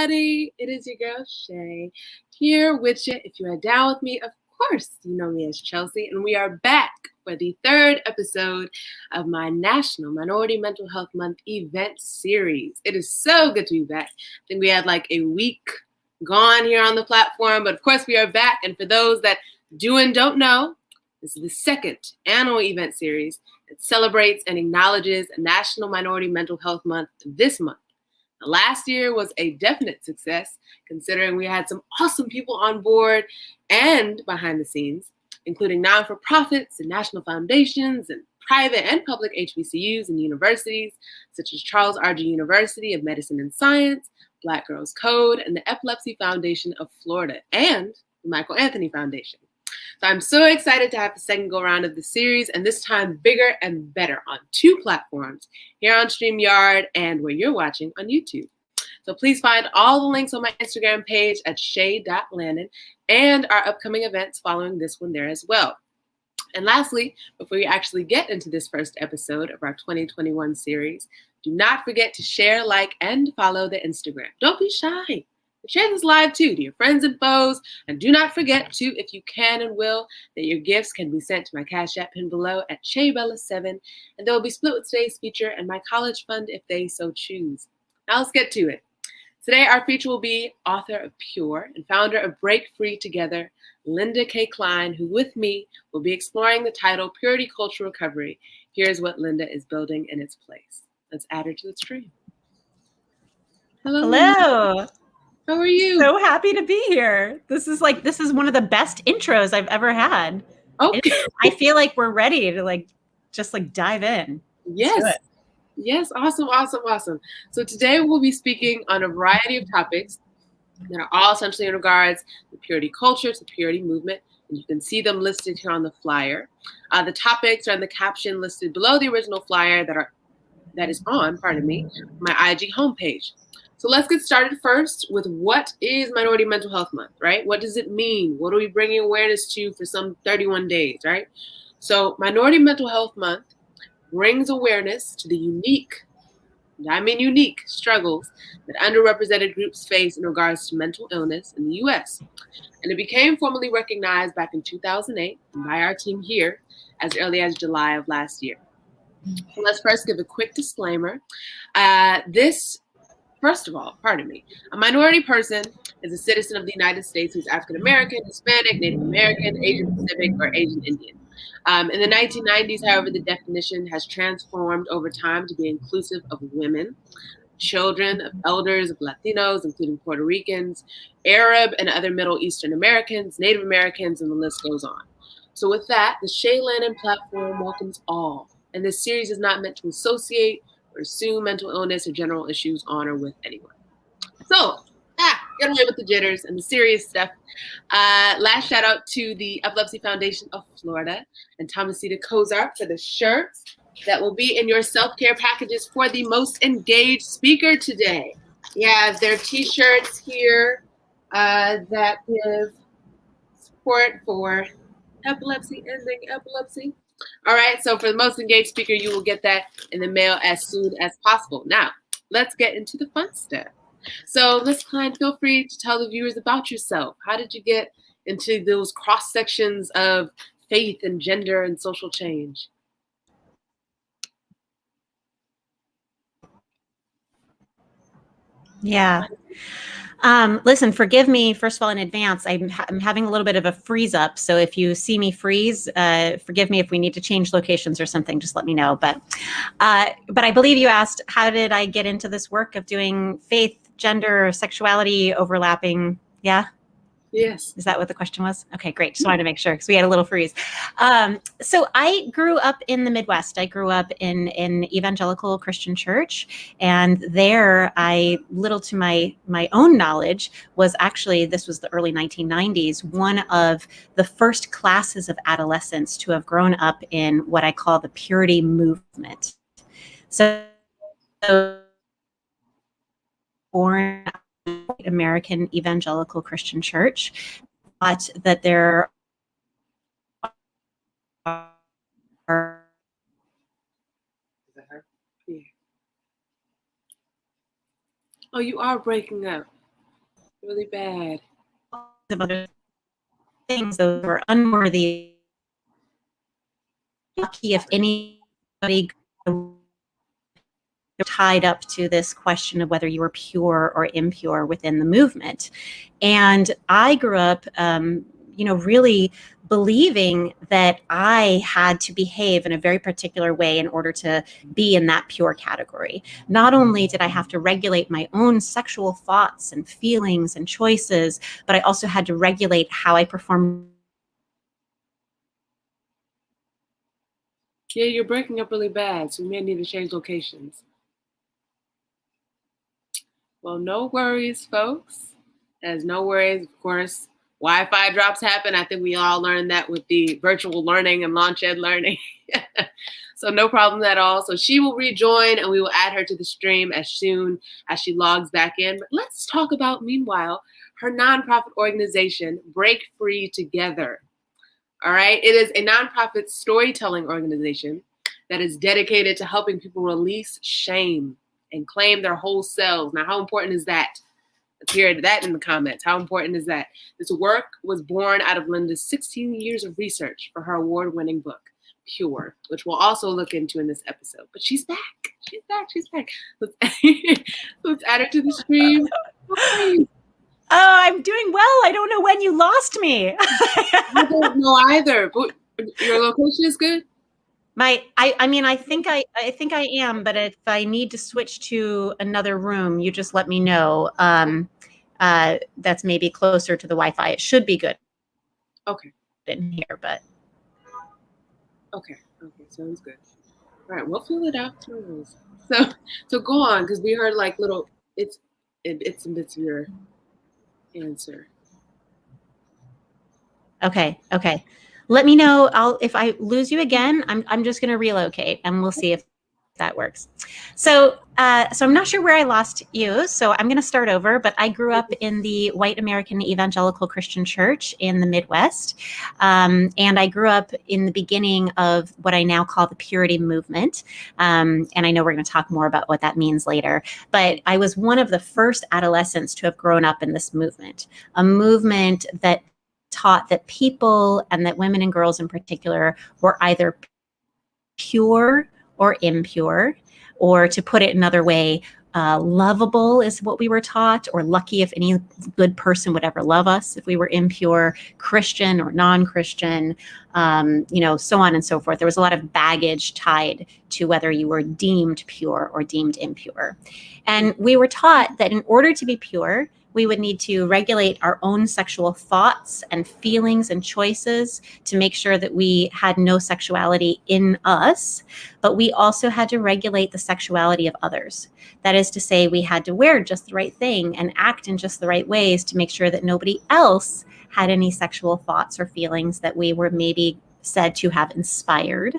everybody. It is your girl, Shay, here with you. If you are down with me, of course, you know me as Chelsea, and we are back for the third episode of my National Minority Mental Health Month event series. It is so good to be back. I think we had like a week gone here on the platform, but of course we are back. And for those that do and don't know, this is the second annual event series that celebrates and acknowledges National Minority Mental Health Month this month. Last year was a definite success, considering we had some awesome people on board and behind the scenes, including non-for-profits and national foundations and private and public HBCUs and universities, such as Charles R.G. University of Medicine and Science, Black Girls Code, and the Epilepsy Foundation of Florida, and the Michael Anthony Foundation. So I'm so excited to have the second go around of the series, and this time bigger and better on two platforms, here on StreamYard and where you're watching on YouTube. So please find all the links on my Instagram page at shay.landon and our upcoming events following this one there as well. And lastly, before we actually get into this first episode of our 2021 series, do not forget to share, like, and follow the Instagram. Don't be shy. Share this live too to your friends and foes. And do not forget to, if you can and will, that your gifts can be sent to my Cash App pin below at ShayBella7, and they will be split with today's feature and my college fund if they so choose. Now let's get to it. Today our feature will be author of Pure and founder of Break Free Together, Linda K. Klein, who with me will be exploring the title Purity Culture Recovery. Here's what Linda is building in its place. Let's add her to the stream. Hello. Hello. How are you? So happy to be here. This is one of the best intros I've ever had. Okay. I feel like we're ready to just dive in. Yes. Yes. Awesome. So today we'll be speaking on a variety of topics that are all essentially in regards to purity culture, to purity movement. And you can see them listed here on the flyer. The topics are in the caption listed below the original flyer that is on, my IG homepage. So let's get started first with what is Minority Mental Health Month, right? What does it mean? What are we bringing awareness to for some 31 days, right? So Minority Mental Health Month brings awareness to the unique struggles that underrepresented groups face in regards to mental illness in the U.S. And it became formally recognized back in 2008 by our team here as early as July of last year. So let's first give a quick disclaimer. First of all, a minority person is a citizen of the United States who's African American, Hispanic, Native American, Asian Pacific, or Asian Indian. In the 1990s, however, the definition has transformed over time to be inclusive of women, children, of elders, of Latinos, including Puerto Ricans, Arab and other Middle Eastern Americans, Native Americans, and the list goes on. So with that, the Shay Landon platform welcomes all, and this series is not meant to associate or assume mental illness or general issues on or with anyone. So, get away with the jitters and the serious stuff. Last shout out to the Epilepsy Foundation of Florida and Thomasita Kozar for the shirts that will be in your self-care packages for the most engaged speaker today. Yeah, their t-shirts here that give support for epilepsy, ending epilepsy. All right, so for the most engaged speaker, you will get that in the mail as soon as possible. Now, let's get into the fun stuff. So, Ms. Klein, feel free to tell the viewers about yourself. How did you get into those cross sections of faith and gender and social change? Yeah. Listen, forgive me, first of all, in advance. I'm having a little bit of a freeze up. So if you see me freeze, forgive me if we need to change locations or something, just let me know. But I believe you asked, how did I get into this work of doing faith, gender, sexuality overlapping? Yeah. Yes. Is that what the question was? Okay, great. Just wanted to make sure because we had a little freeze. So I grew up in the Midwest. I grew up in an evangelical Christian church. And there little to my own knowledge, was actually, this was the early 1990s, one of the first classes of adolescents to have grown up in what I call the purity movement. So born American evangelical Christian church, but that there are. Is that her? Yeah. Oh, you are breaking up. Really bad. Of other things, those were unworthy. Lucky if anybody tied up to this question of whether you were pure or impure within the movement. And I grew up, really believing that I had to behave in a very particular way in order to be in that pure category. Not only did I have to regulate my own sexual thoughts and feelings and choices, but I also had to regulate how I performed. Yeah, you're breaking up really bad, so we may need to change locations. Well, no worries, folks. There's no worries, of course. Wi-Fi drops happen. I think we all learned that with the virtual learning and launch ed learning. So no problem at all. So she will rejoin and we will add her to the stream as soon as she logs back in. But let's talk about, meanwhile, her nonprofit organization, Break Free Together. All right. It is a nonprofit storytelling organization that is dedicated to helping people release shame and claim their whole selves. Now, how important is that? Let's hear that in the comments. How important is that? This work was born out of Linda's 16 years of research for her award-winning book, Pure, which we'll also look into in this episode. But she's back. She's back. She's back. Let's add her to the stream. Oh, I'm doing well. I don't know when you lost me. I don't know either. But your location is good? I think I am, but if I need to switch to another room, you just let me know. That's maybe closer to the Wi-Fi. It should be good. Okay. In here, but Okay. Sounds good. All right, we'll fill it out. So go on, because we heard like little it's and bits of your answer. Okay. Let me know. If I lose you again, I'm just going to relocate, and we'll see if that works. So I'm not sure where I lost you, so I'm going to start over. But I grew up in the white American evangelical Christian church in the Midwest, and I grew up in the beginning of what I now call the purity movement. And I know we're going to talk more about what that means later. But I was one of the first adolescents to have grown up in this movement, a movement that taught that people, and that women and girls in particular, were either pure or impure, or to put it another way, lovable is what we were taught, or lucky if any good person would ever love us if we were impure, Christian or non-Christian, so on and so forth. There was a lot of baggage tied to whether you were deemed pure or deemed impure. And we were taught that in order to be pure, we would need to regulate our own sexual thoughts and feelings and choices to make sure that we had no sexuality in us, but we also had to regulate the sexuality of others. That is to say, we had to wear just the right thing and act in just the right ways to make sure that nobody else had any sexual thoughts or feelings that we were maybe said to have inspired.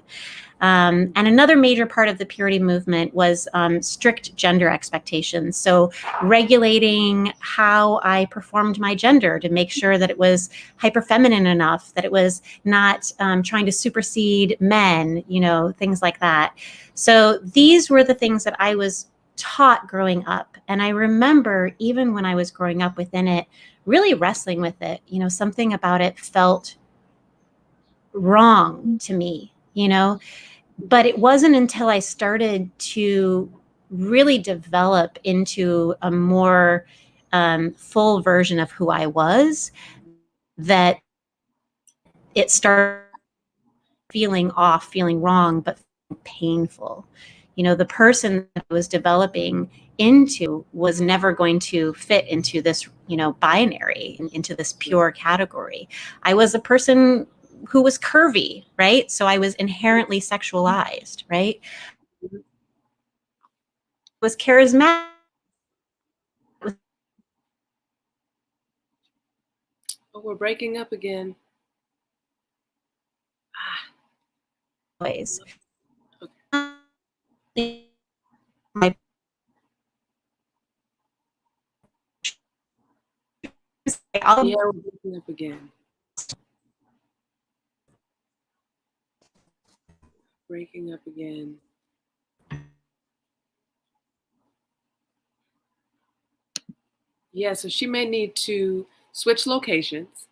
And another major part of the purity movement was strict gender expectations. So regulating how I performed my gender to make sure that it was hyper feminine enough, that it was not trying to supersede men, things like that. So these were the things that I was taught growing up. And I remember even when I was growing up within it, really wrestling with it. Something about it felt wrong to me, but it wasn't until I started to really develop into a more full version of who I was that it started feeling off, feeling wrong, but painful. The person that I was developing into was never going to fit into this, binary, into this pure category. I was a person who was curvy, right? So I was inherently sexualized, right? Was charismatic. Oh, we're breaking up again. Ways. Okay. My Yeah, we're breaking up again. Breaking up again. Yeah, so she may need to switch locations.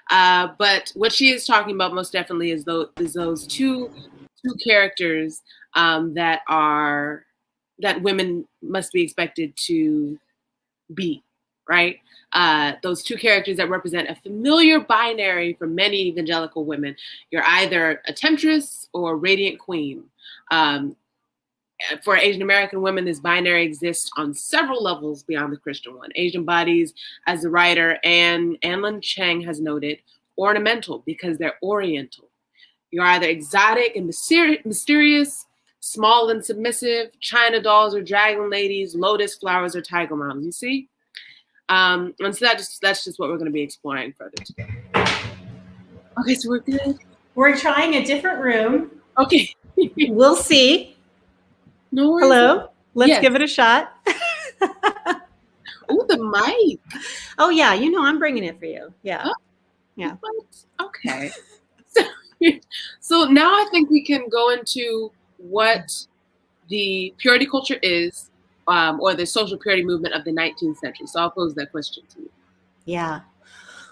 But what she is talking about most definitely is those two characters that are that women must be expected to be, right? Those two characters that represent a familiar binary for many evangelical women. You're either a temptress or a radiant queen. Um, for Asian American women, this binary exists on several levels beyond the Christian one. Asian bodies, as the writer Anlin Cheng has noted, ornamental because they're oriental. You're either exotic and mysterious, small and submissive, China dolls or dragon ladies, lotus flowers or tiger moms. You see? And so that's just what we're going to be exploring further today. Okay, so we're good. We're trying a different room. Okay. We'll see. No worries. Hello? Let's Yes. give it a shot. Oh, the mic. Oh, yeah. You know, I'm bringing it for you. Yeah. Oh, yeah. Okay. So now I think we can go into what the purity culture is, or the social purity movement of the 19th century. So I'll pose that question to you. Yeah.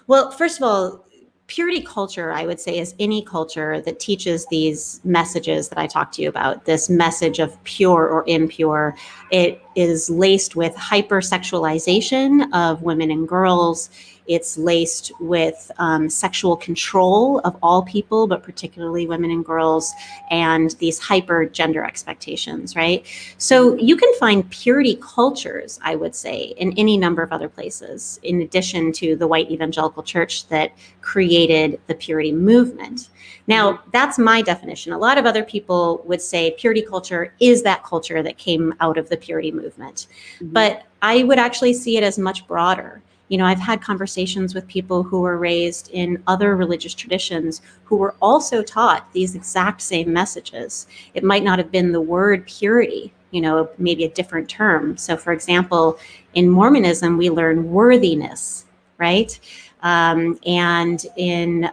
Well, first of all, purity culture, I would say, is any culture that teaches these messages that I talked to you about, this message of pure or impure. It is laced with hypersexualization of women and girls. It's laced with sexual control of all people, but particularly women and girls, and these hyper gender expectations, right? So you can find purity cultures, I would say, in any number of other places, in addition to the white evangelical church that created the purity movement. Now, that's my definition. A lot of other people would say purity culture is that culture that came out of the purity movement. But I would actually see it as much broader. You know, I've had conversations with people who were raised in other religious traditions who were also taught these exact same messages. It might not have been the word purity, you know, maybe a different term. So, for example, in Mormonism, we learn worthiness, right? And in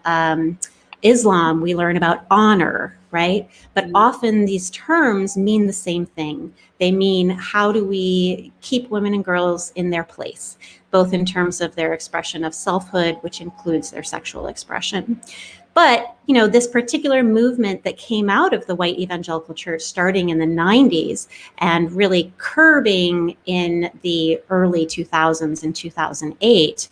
Islam, we learn about honor, right? But often these terms mean the same thing. They mean, how do we keep women and girls in their place, both in terms of their expression of selfhood, which includes their sexual expression. But, you know, this particular movement that came out of the white evangelical church starting in the 90s and really curbing in the early 2000s and 2008,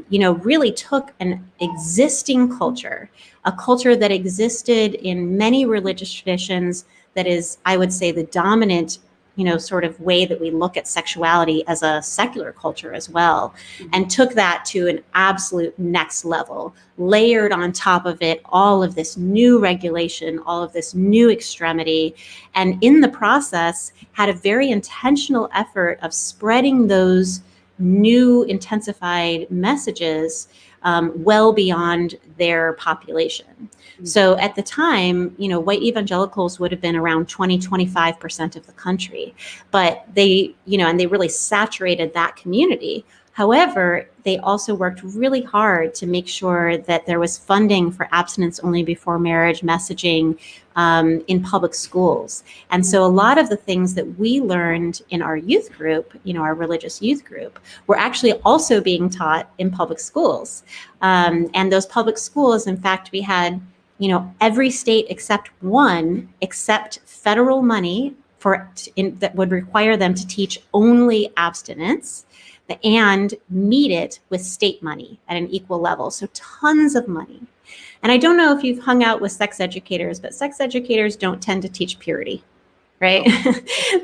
you know, really took an existing culture, a culture that existed in many religious traditions that is, I would say, the dominant, you know, sort of way that we look at sexuality as a secular culture as well, and took that to an absolute next level, layered on top of it all of this new regulation, all of this new extremity, and in the process had a very intentional effort of spreading those new intensified messages well beyond their population. So at the time, you know, white evangelicals would have been around 20-25% of the country, but they, you know, and they really saturated that community. However, they also worked really hard to make sure that there was funding for abstinence only before marriage messaging in public schools. And so a lot of the things that we learned in our youth group, you know, our religious youth group, were actually also being taught in public schools. And those public schools, in fact, we had, you know, every state except one, except federal money that would require them to teach only abstinence, and meet it with state money at an equal level. So tons of money. And I don't know if you've hung out with sex educators, but sex educators don't tend to teach purity, right?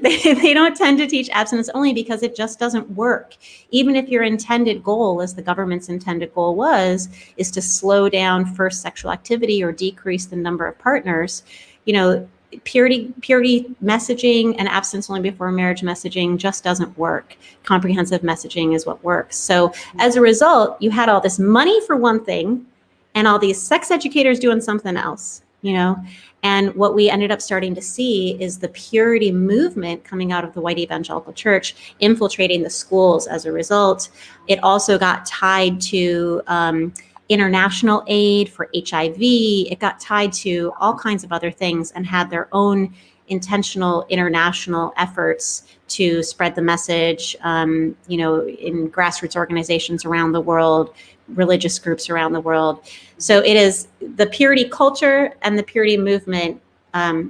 They don't tend to teach abstinence only because it just doesn't work. Even if your intended goal, as the government's intended goal was, is to slow down first sexual activity or decrease the number of partners, you know, purity messaging and abstinence only before marriage messaging just doesn't work. Comprehensive messaging is what works. So as a result, you had all this money for one thing and all these sex educators doing something else, you know? And what we ended up starting to see is the purity movement coming out of the white evangelical church infiltrating the schools as a result. It also got tied to international aid for HIV. It got tied to all kinds of other things and had their own intentional international efforts to spread the message, in grassroots organizations around the world, religious groups around the world. So it is the purity culture and the purity movement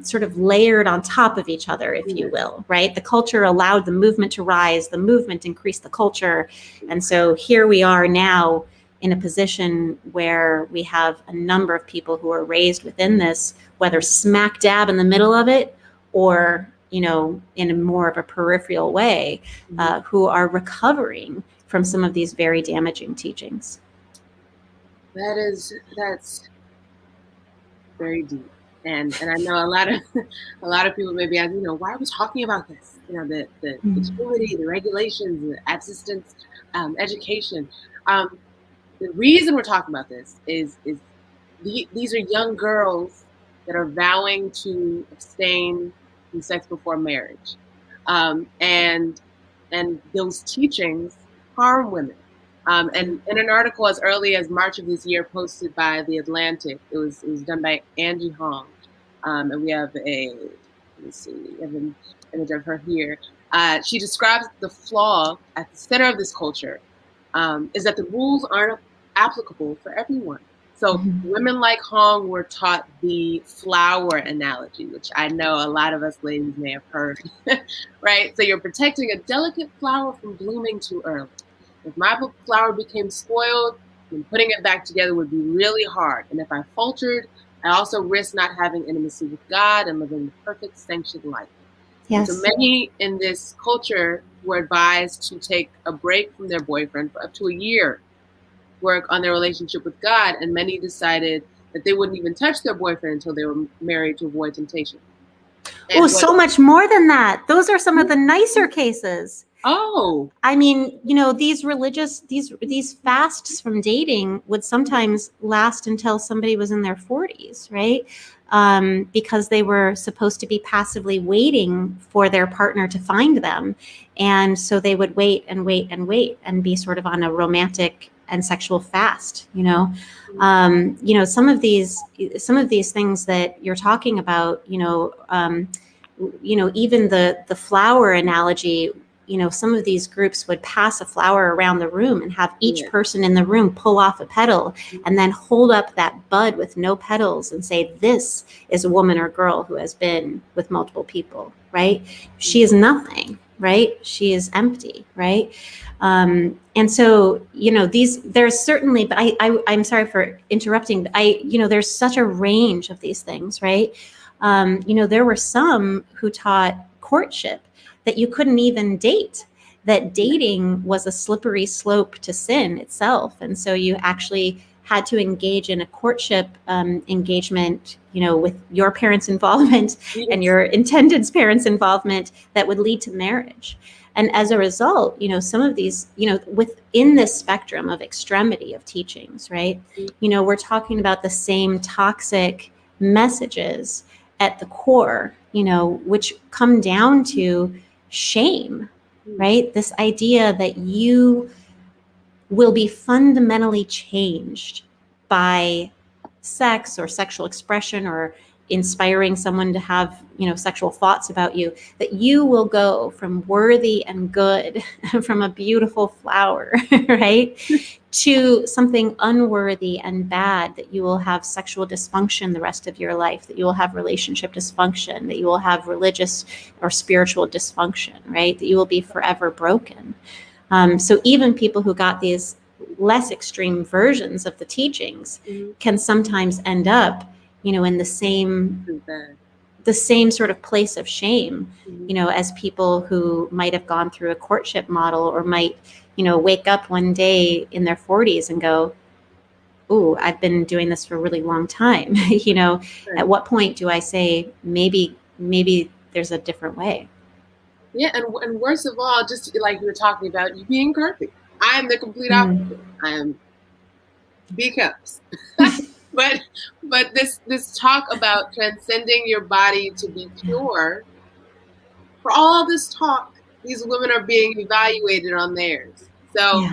sort of layered on top of each other, if you will, right? The culture allowed the movement to rise, the movement increased the culture. And so here we are now in a position where we have a number of people who are raised within this, whether smack dab in the middle of it or, in a more of a peripheral way, who are recovering from some of these very damaging teachings. That's very deep. And I know a lot of people may be asking, why are we talking about this? The security, the regulations, the assistance, education. The reason we're talking about this is these are young girls that are vowing to abstain from sex before marriage, and those teachings harm women. And in an article as early as March of this year, posted by The Atlantic, it was done by Angie Hong, and we have an image of her here. She describes the flaw at the center of this culture is that the rules aren't applicable for everyone. So women like Hong were taught the flower analogy, which I know a lot of us ladies may have heard, right? So you're protecting a delicate flower from blooming too early. If my flower became spoiled, then putting it back together would be really hard. And if I faltered, I also risked not having intimacy with God and living the perfect sanctioned life. Yes. So many in this culture were advised to take a break from their boyfriend for up to a year, work on their relationship with God, and many decided that they wouldn't even touch their boyfriend until they were married to avoid temptation. Oh, so much more than that. Those are some of the nicer cases. Oh, I mean, these fasts from dating would sometimes last until somebody was in their 40s, right? Because they were supposed to be passively waiting for their partner to find them. And so they would wait and wait and wait and be sort of on a romantic and sexual fast, some of these things that you're talking about, even the flower analogy, some of these groups would pass a flower around the room and have each person in the room pull off a petal and then hold up that bud with no petals and say, this is a woman or girl who has been with multiple people, right? She is nothing, right? She is empty, right? And so, there's certainly, but I'm sorry for interrupting, but there's such a range of these things, right? There were some who taught courtship, that you couldn't even date, that dating was a slippery slope to sin itself. And so you actually had to engage in a courtship engagement, with your parents' involvement and your intended's parents' involvement that would lead to marriage. And as a result, some of these, within this spectrum of extremity of teachings, right, we're talking about the same toxic messages at the core, which come down to shame, right? This idea that you will be fundamentally changed by sex or sexual expression or inspiring someone to have, sexual thoughts about you, that you will go from worthy and good, from a beautiful flower, right, to something unworthy and bad, that you will have sexual dysfunction the rest of your life, that you will have relationship dysfunction, that you will have religious or spiritual dysfunction, right, that you will be forever broken. So even people who got these less extreme versions of the teachings can sometimes end up, in the same sort of place of shame, as people who might have gone through a courtship model or might, wake up one day in their 40s and go, "Ooh, I've been doing this for a really long time." At what point do I say, maybe there's a different way? Yeah, and worst of all, just like you were talking about, you being perfect. I am the complete opposite. I am B cups. But this talk about transcending your body to be pure, for all this talk, these women are being evaluated on theirs. So,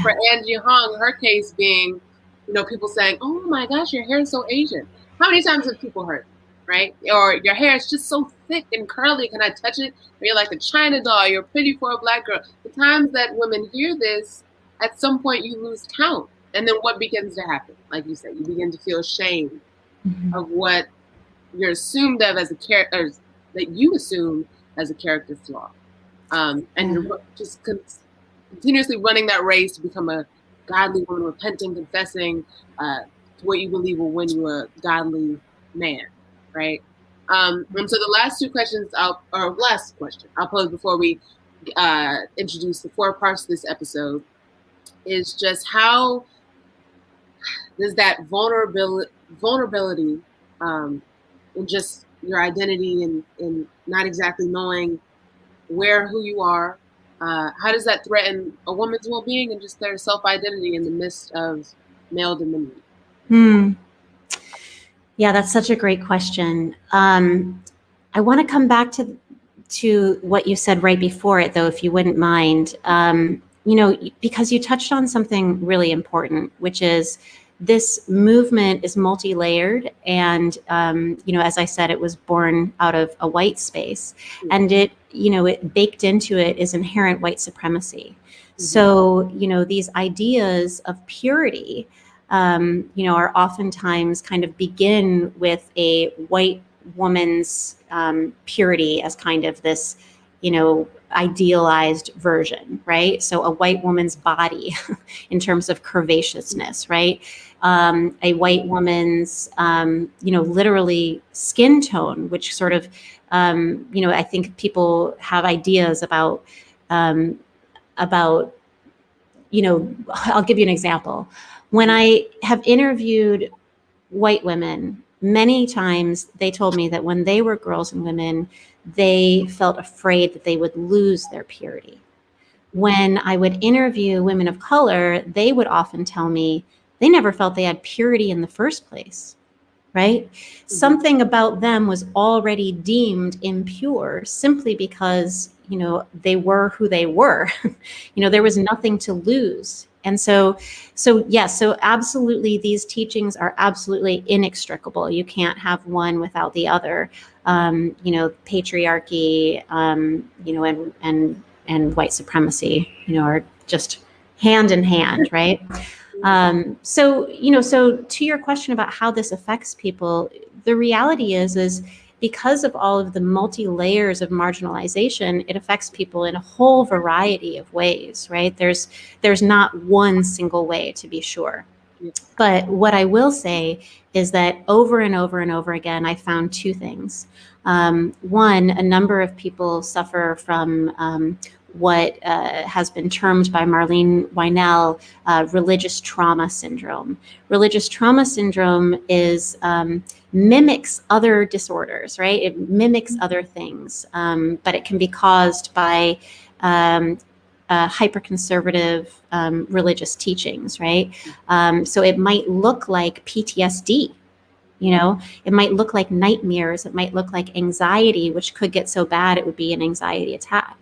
for Angie Hong, her case being, people saying, "Oh my gosh, your hair is so Asian." How many times have people heard? right? Or your hair is just so thick and curly, can I touch it? Or you're like a China doll, you're pretty for a black girl. The times that women hear this, at some point you lose count. And then what begins to happen? Like you said, you begin to feel shame of what you're assumed of as a character, that you assume as a character flaw. And you're just continuously running that race to become a godly woman, repenting, confessing to what you believe will win you a godly man, right? And so the last two questions, last question I'll pose before we introduce the 4 parts of this episode is just how does that vulnerability in just your identity and not exactly knowing who you are, how does that threaten a woman's well-being and just their self-identity in the midst of male dominion? Yeah, that's such a great question. I want to come back to what you said right before it, though, if you wouldn't mind. Because you touched on something really important, which is this movement is multi-layered, and as I said, it was born out of a white space, and it baked into it is inherent white supremacy. So these ideas of purity are oftentimes kind of begin with a white woman's purity as kind of this idealized version, right? So a white woman's body in terms of curvaceousness, right? A white woman's, literally skin tone, which sort of, I think people have ideas about, I'll give you an example. When I have interviewed white women, many times they told me that when they were girls and women, they felt afraid that they would lose their purity. When I would interview women of color, they would often tell me they never felt they had purity in the first place, right? Something about them was already deemed impure simply because, they were who they were. There was nothing to lose. And so absolutely, these teachings are absolutely inextricable. You can't have one without the other. Patriarchy, and white supremacy, are just hand in hand, right? So to your question about how this affects people, the reality is because of all of the multi-layers of marginalization, it affects people in a whole variety of ways, right? There's not one single way, to be sure. But what I will say is that over and over and over again, I found 2 things. One, a number of people suffer from what has been termed by Marlene Weinell religious trauma syndrome. Religious trauma syndrome is mimics other disorders, right? It mimics other things, but it can be caused by hyperconservative religious teachings, right? So it might look like PTSD. It might look like nightmares. It might look like anxiety, which could get so bad it would be an anxiety attack.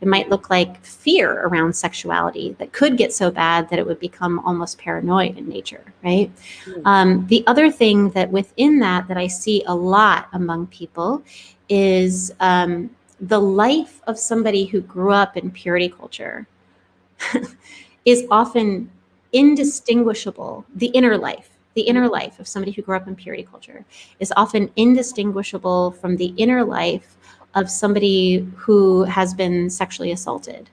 It might look like fear around sexuality that could get so bad that it would become almost paranoid in nature, right? The other thing that within that I see a lot among people is the life of somebody who grew up in purity culture is often indistinguishable. The inner life of somebody who grew up in purity culture is often indistinguishable from the inner life of somebody who has been sexually assaulted.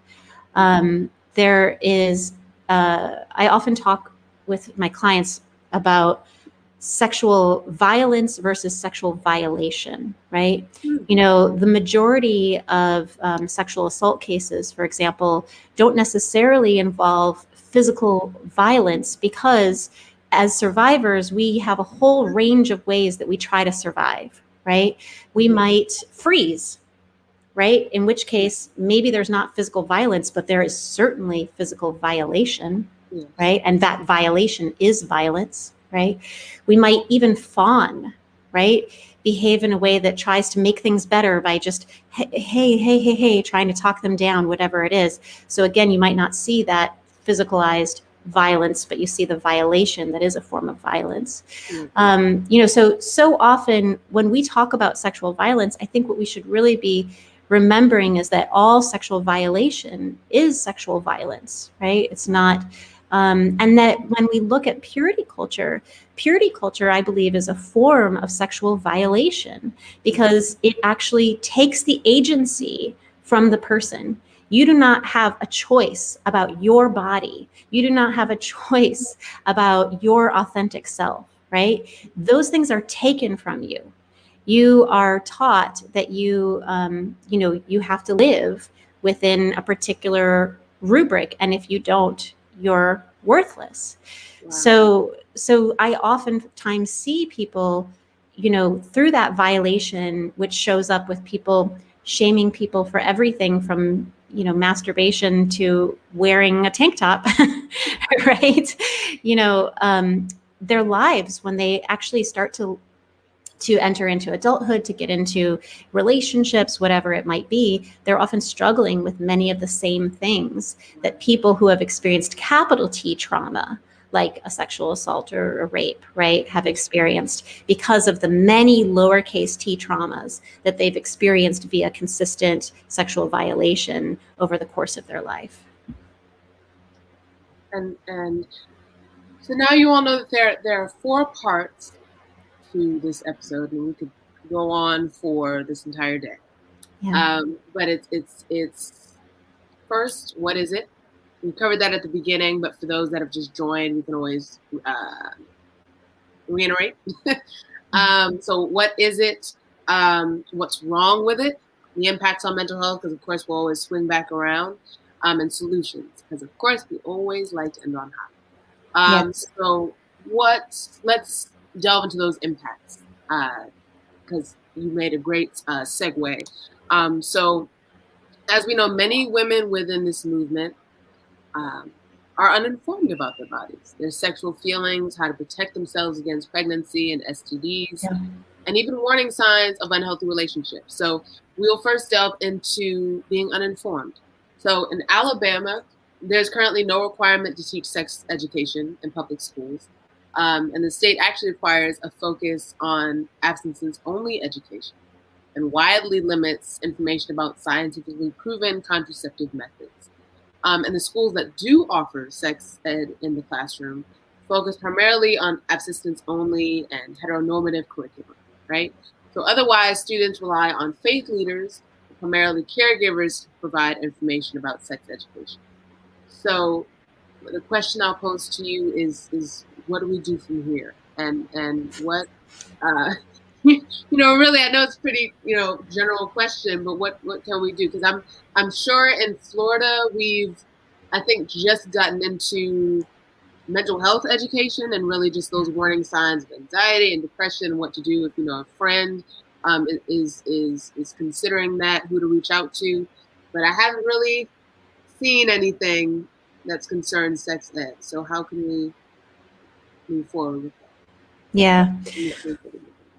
There is, I often talk with my clients about sexual violence versus sexual violation, right? The majority of sexual assault cases, for example, don't necessarily involve physical violence because as survivors, we have a whole range of ways that we try to survive, right? We might freeze, right? In which case, maybe there's not physical violence, but there is certainly physical violation, right? And that violation is violence, right? We might even fawn, right? Behave in a way that tries to make things better by just, hey, trying to talk them down, whatever it is. So again, you might not see that physicalized violence, but you see the violation that is a form of violence. Mm-hmm. So often when we talk about sexual violence, I think what we should really be remembering is that all sexual violation is sexual violence, right? It's not, and that when we look at purity culture, I believe, is a form of sexual violation because it actually takes the agency from the person. You do not have a choice about your body. You do not have a choice about your authentic self, right? Those things are taken from you. You are taught that you have to live within a particular rubric, and if you don't, you're worthless. Wow. So I oftentimes see people, through that violation, which shows up with people shaming people for everything from masturbation to wearing a tank top, right? Their lives, when they actually start to enter into adulthood, to get into relationships, whatever it might be, they're often struggling with many of the same things that people who have experienced capital T trauma, like a sexual assault or a rape, right, have experienced because of the many lowercase t traumas that they've experienced via consistent sexual violation over the course of their life. And so now you all know that there are 4 parts to this episode, and we could go on for this entire day. Yeah. But it's first, what is it? We covered that at the beginning, but for those that have just joined, we can always reiterate. So what is it? What's wrong with it? The impacts on mental health, because of course we'll always swing back around, and solutions, because of course we always like to end on high. Yes. So let's delve into those impacts, because you made a great segue. So as we know, many women within this movement are uninformed about their bodies, their sexual feelings, how to protect themselves against pregnancy and STDs, and even warning signs of unhealthy relationships. So we'll first delve into being uninformed. So in Alabama, there's currently no requirement to teach sex education in public schools. And the state actually requires a focus on abstinence-only education and widely limits information about scientifically proven contraceptive methods. And the schools that do offer sex ed in the classroom focus primarily on abstinence-only and heteronormative curriculum, right? So otherwise, students rely on faith leaders, primarily caregivers, to provide information about sex education. So the question I'll pose to you is what do we do from here? And what, really, I know it's pretty, general question, but what can we do? Because I'm sure in Florida, I think, just gotten into mental health education and really just those warning signs of anxiety and depression and what to do if, a friend is considering that, who to reach out to. But I haven't really seen anything that's concerned sex ed. So how can we move forward with that? Yeah.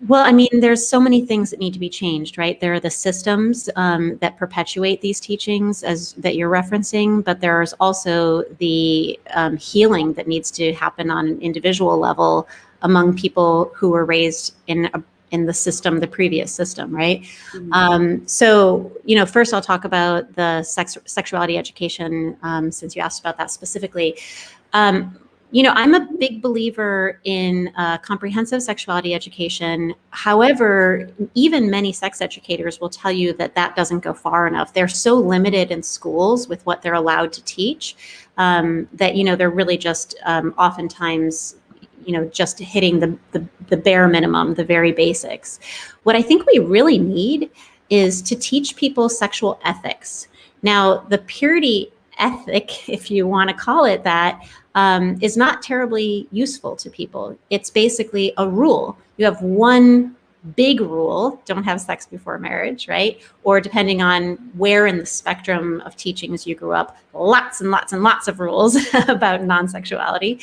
Well, I mean, there's so many things that need to be changed, right? There are the systems that perpetuate these teachings that you're referencing, but there's also the healing that needs to happen on an individual level among people who were raised in the system, the previous system, right? Mm-hmm. So, first I'll talk about the sexuality education, since you asked about that specifically. I'm a big believer in comprehensive sexuality education. However, even many sex educators will tell you that doesn't go far enough. They're so limited in schools with what they're allowed to teach that, they're really just oftentimes, just hitting the bare minimum, the very basics. What I think we really need is to teach people sexual ethics. Now, the purity ethic, if you want to call it that, is not terribly useful to people. It's basically a rule. You have one big rule: don't have sex before marriage, right? Or depending on where in the spectrum of teachings you grew up, lots and lots and lots of rules about non-sexuality.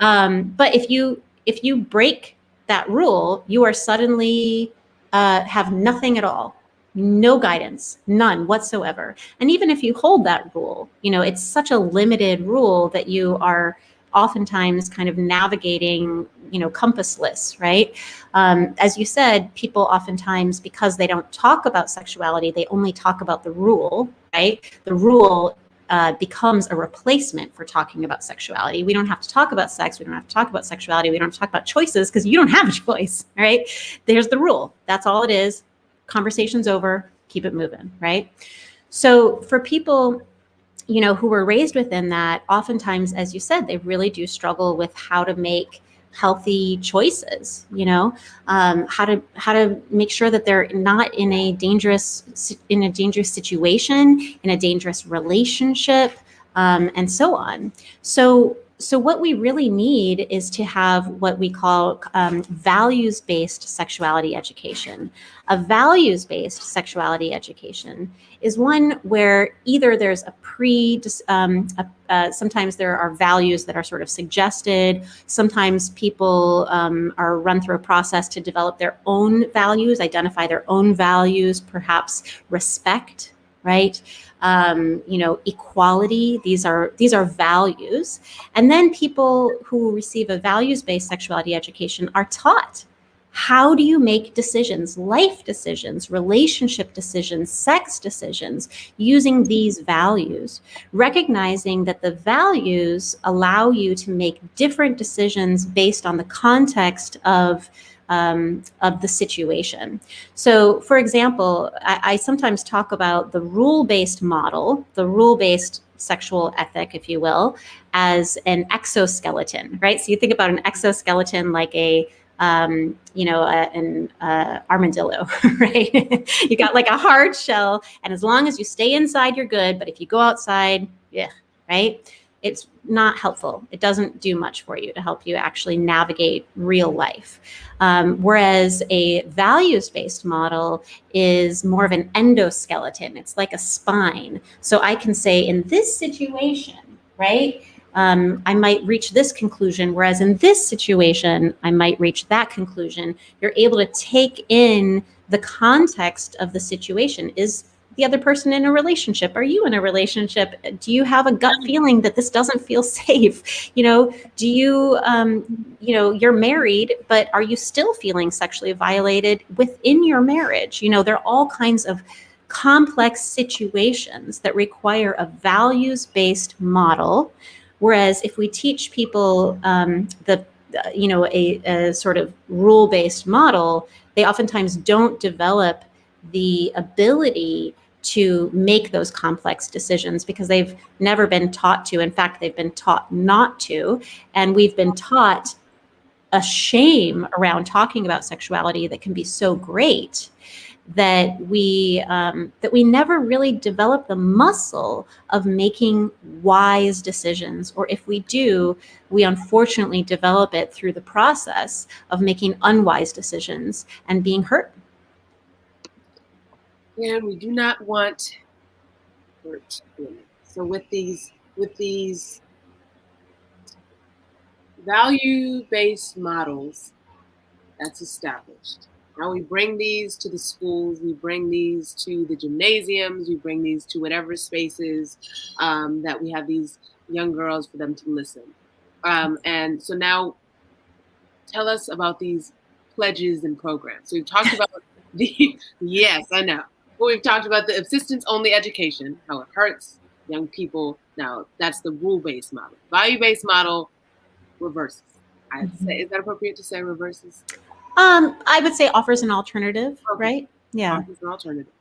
But if you break that rule, you are suddenly have nothing at all. No guidance, none whatsoever. And even if you hold that rule, it's such a limited rule that you are oftentimes kind of navigating, compassless, right? As you said, people oftentimes, because they don't talk about sexuality, they only talk about the rule, right? The rule becomes a replacement for talking about sexuality. We don't have to talk about sex. We don't have to talk about sexuality. We don't have to talk about choices because you don't have a choice, right? There's the rule. That's all it is. Conversation's over. Keep it moving, right? So for people, who were raised within that, oftentimes, as you said, they really do struggle with how to make healthy choices, how to make sure that they're not in a dangerous situation, in a dangerous relationship, and so on. So what we really need is to have what we call values-based sexuality education. A values-based sexuality education is one where either there's sometimes there are values that are sort of suggested. Sometimes people are run through a process to develop their own values, identify their own values, perhaps respect, right? Equality. These are values. And then people who receive a values-based sexuality education are taught, how do you make decisions, life decisions, relationship decisions, sex decisions, using these values, recognizing that the values allow you to make different decisions based on the context of the situation. So, for example, I sometimes talk about the rule-based model, the rule-based sexual ethic, if you will, as an exoskeleton, right? So you think about an exoskeleton like an armadillo, right? You got like a hard shell, and as long as you stay inside, you're good. But if you go outside, yeah, right? It's not helpful. It doesn't do much for you to help you actually navigate real life. Whereas a values-based model is more of an endoskeleton. It's like a spine. So I can say in this situation, right, I might reach this conclusion, whereas in this situation, I might reach that conclusion. You're able to take in the context of the situation. Is the other person in a relationship? Are you in a relationship? Do you have a gut feeling that this doesn't feel safe? Do you, you're married, but are you still feeling sexually violated within your marriage? There are all kinds of complex situations that require a values-based model. Whereas if we teach people a sort of rule-based model, they oftentimes don't develop the ability to make those complex decisions because they've never been taught to. In fact, they've been taught not to. And we've been taught a shame around talking about sexuality that can be so great that we never really develop the muscle of making wise decisions. Or if we do, we unfortunately develop it through the process of making unwise decisions and being hurt. And we do not want hurt women. So with these value-based models, that's established. Now we bring these to the schools, we bring these to the gymnasiums, we bring these to whatever spaces that we have these young girls for them to listen. And so now tell us about these pledges and programs. So we've talked about yes, I know. But we've talked about the subsistence-only education, how it hurts young people. Now, that's the rule-based model. Value-based model reverses. I have to say, is that appropriate to say reverses? I would say offers an alternative, okay. Right? Yeah. Offers an alternative.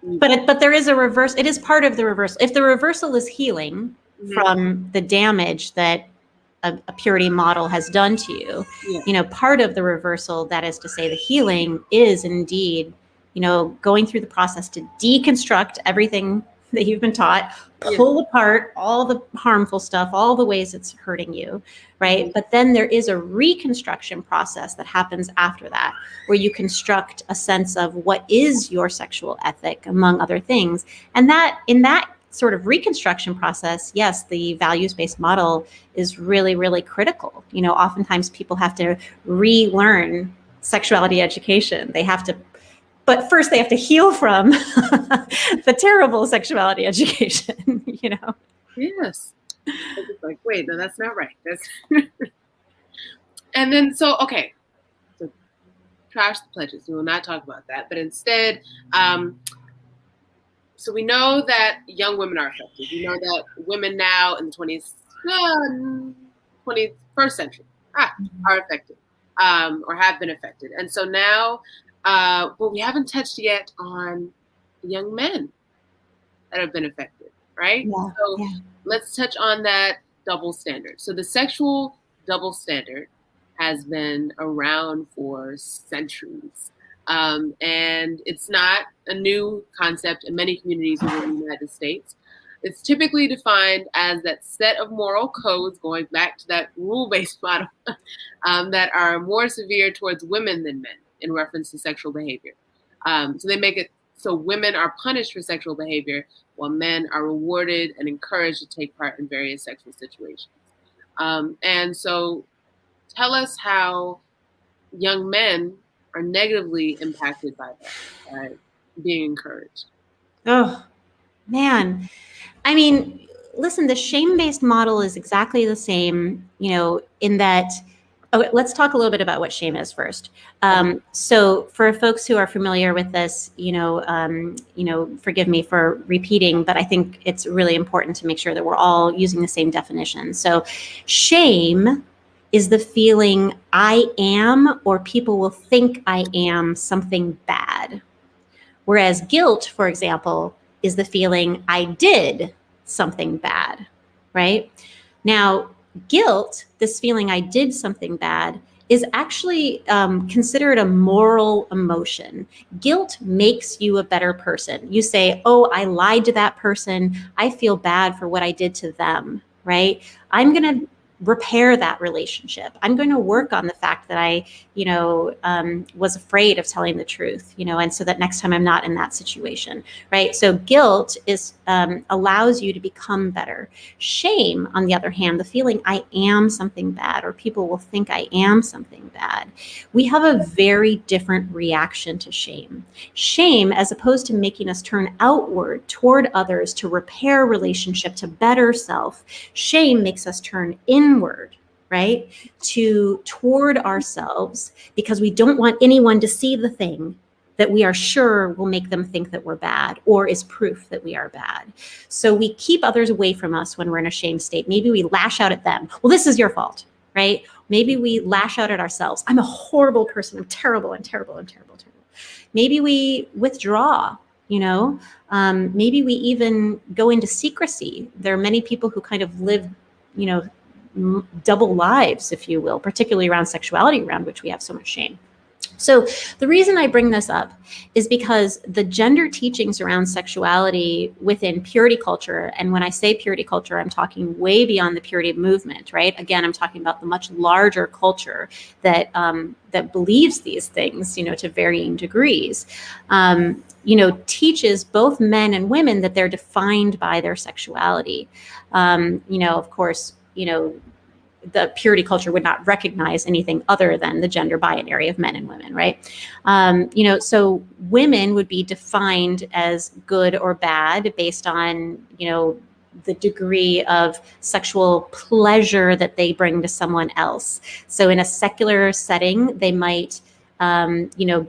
But there is a reverse. It is part of the reversal. If the reversal is healing from the damage that a purity model has done to you, part of the reversal, that is to say the healing, is indeed going through the process to deconstruct everything that you've been taught, pull apart all the harmful stuff, all the ways it's hurting you, right? But then there is a reconstruction process that happens after that, where you construct a sense of what is your sexual ethic, among other things. And that in that sort of reconstruction process, yes, the values-based model is really, really critical. Oftentimes people have to relearn sexuality education. But first they have to heal from the terrible sexuality education, Yes. It's just like, wait, no, that's not right. That's and then okay, so trash the pledges. We will not talk about that, but instead, so we know that young women are affected. We know that women now in the 21st century are affected or have been affected. And so now, but we haven't touched yet on young men that have been affected, right? Yeah, So yeah. let's touch on that double standard. So the sexual double standard has been around for centuries. And it's not a new concept in many communities within the United States. It's typically defined as that set of moral codes, going back to that rule-based model, that are more severe towards women than men in reference to sexual behavior. So they make it so women are punished for sexual behavior while men are rewarded and encouraged to take part in various sexual situations. And so tell us how young men are negatively impacted by that, by being encouraged. Oh, man. I mean, listen, the shame-based model is exactly the same, in that. Okay, let's talk a little bit about what shame is first. So, for folks who are familiar with this, forgive me for repeating, but I think it's really important to make sure that we're all using the same definition. So, shame is the feeling I am, or people will think I am, something bad. Whereas guilt, for example, is the feeling I did something bad, right? Now, guilt, this feeling I did something bad, is actually considered a moral emotion. Guilt makes you a better person. You say, oh, I lied to that person. I feel bad for what I did to them, right? I'm going to repair that relationship. I'm going to work on the fact that I, was afraid of telling the truth, and so that next time I'm not in that situation, right? So guilt is allows you to become better. Shame, on the other hand, the feeling I am something bad, or people will think I am something bad, we have a very different reaction to shame. Shame, as opposed to making us turn outward toward others to repair relationship, to better self, shame makes us turn inward, right? Toward ourselves, because we don't want anyone to see the thing that we are sure will make them think that we're bad, or is proof that we are bad. So we keep others away from us when we're in a shame state. Maybe we lash out at them. Well, this is your fault, right? Maybe we lash out at ourselves. I'm a horrible person. I'm terrible. I'm terrible. I'm terrible. Terrible. Maybe we withdraw. Maybe we even go into secrecy. There are many people who kind of live, double lives, if you will, particularly around sexuality, around which we have so much shame. So the reason I bring this up is because the gender teachings around sexuality within purity culture, and when I say purity culture, I'm talking way beyond the purity movement, right? Again, I'm talking about the much larger culture that that believes these things, to varying degrees. Teaches both men and women that they're defined by their sexuality. Of course, the purity culture would not recognize anything other than the gender binary of men and women, right? So women would be defined as good or bad based on, the degree of sexual pleasure that they bring to someone else. So in a secular setting, they might,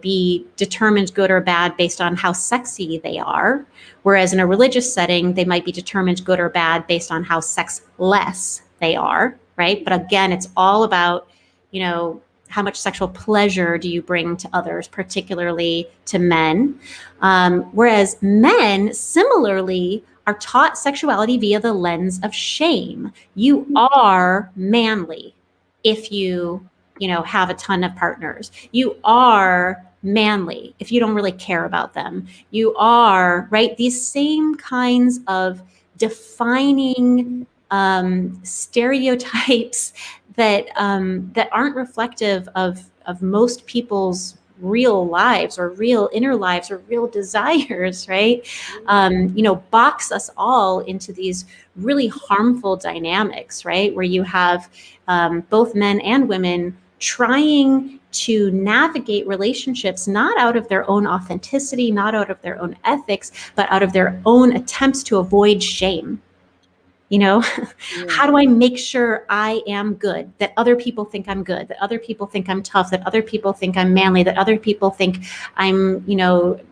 be determined good or bad based on how sexy they are. Whereas in a religious setting, they might be determined good or bad based on how sexless they are. Right. But again, it's all about, how much sexual pleasure do you bring to others, particularly to men. Whereas men similarly are taught sexuality via the lens of shame. You are manly if you, have a ton of partners. You are manly if you don't really care about them. You are, right, these same kinds of defining stereotypes that aren't reflective of most people's real lives or real inner lives or real desires, right? Box us all into these really harmful dynamics, right? Where you have both men and women trying to navigate relationships not out of their own authenticity, not out of their own ethics, but out of their own attempts to avoid shame. How do I make sure I am good, that other people think I'm good, that other people think I'm tough, that other people think I'm manly, that other people think I'm,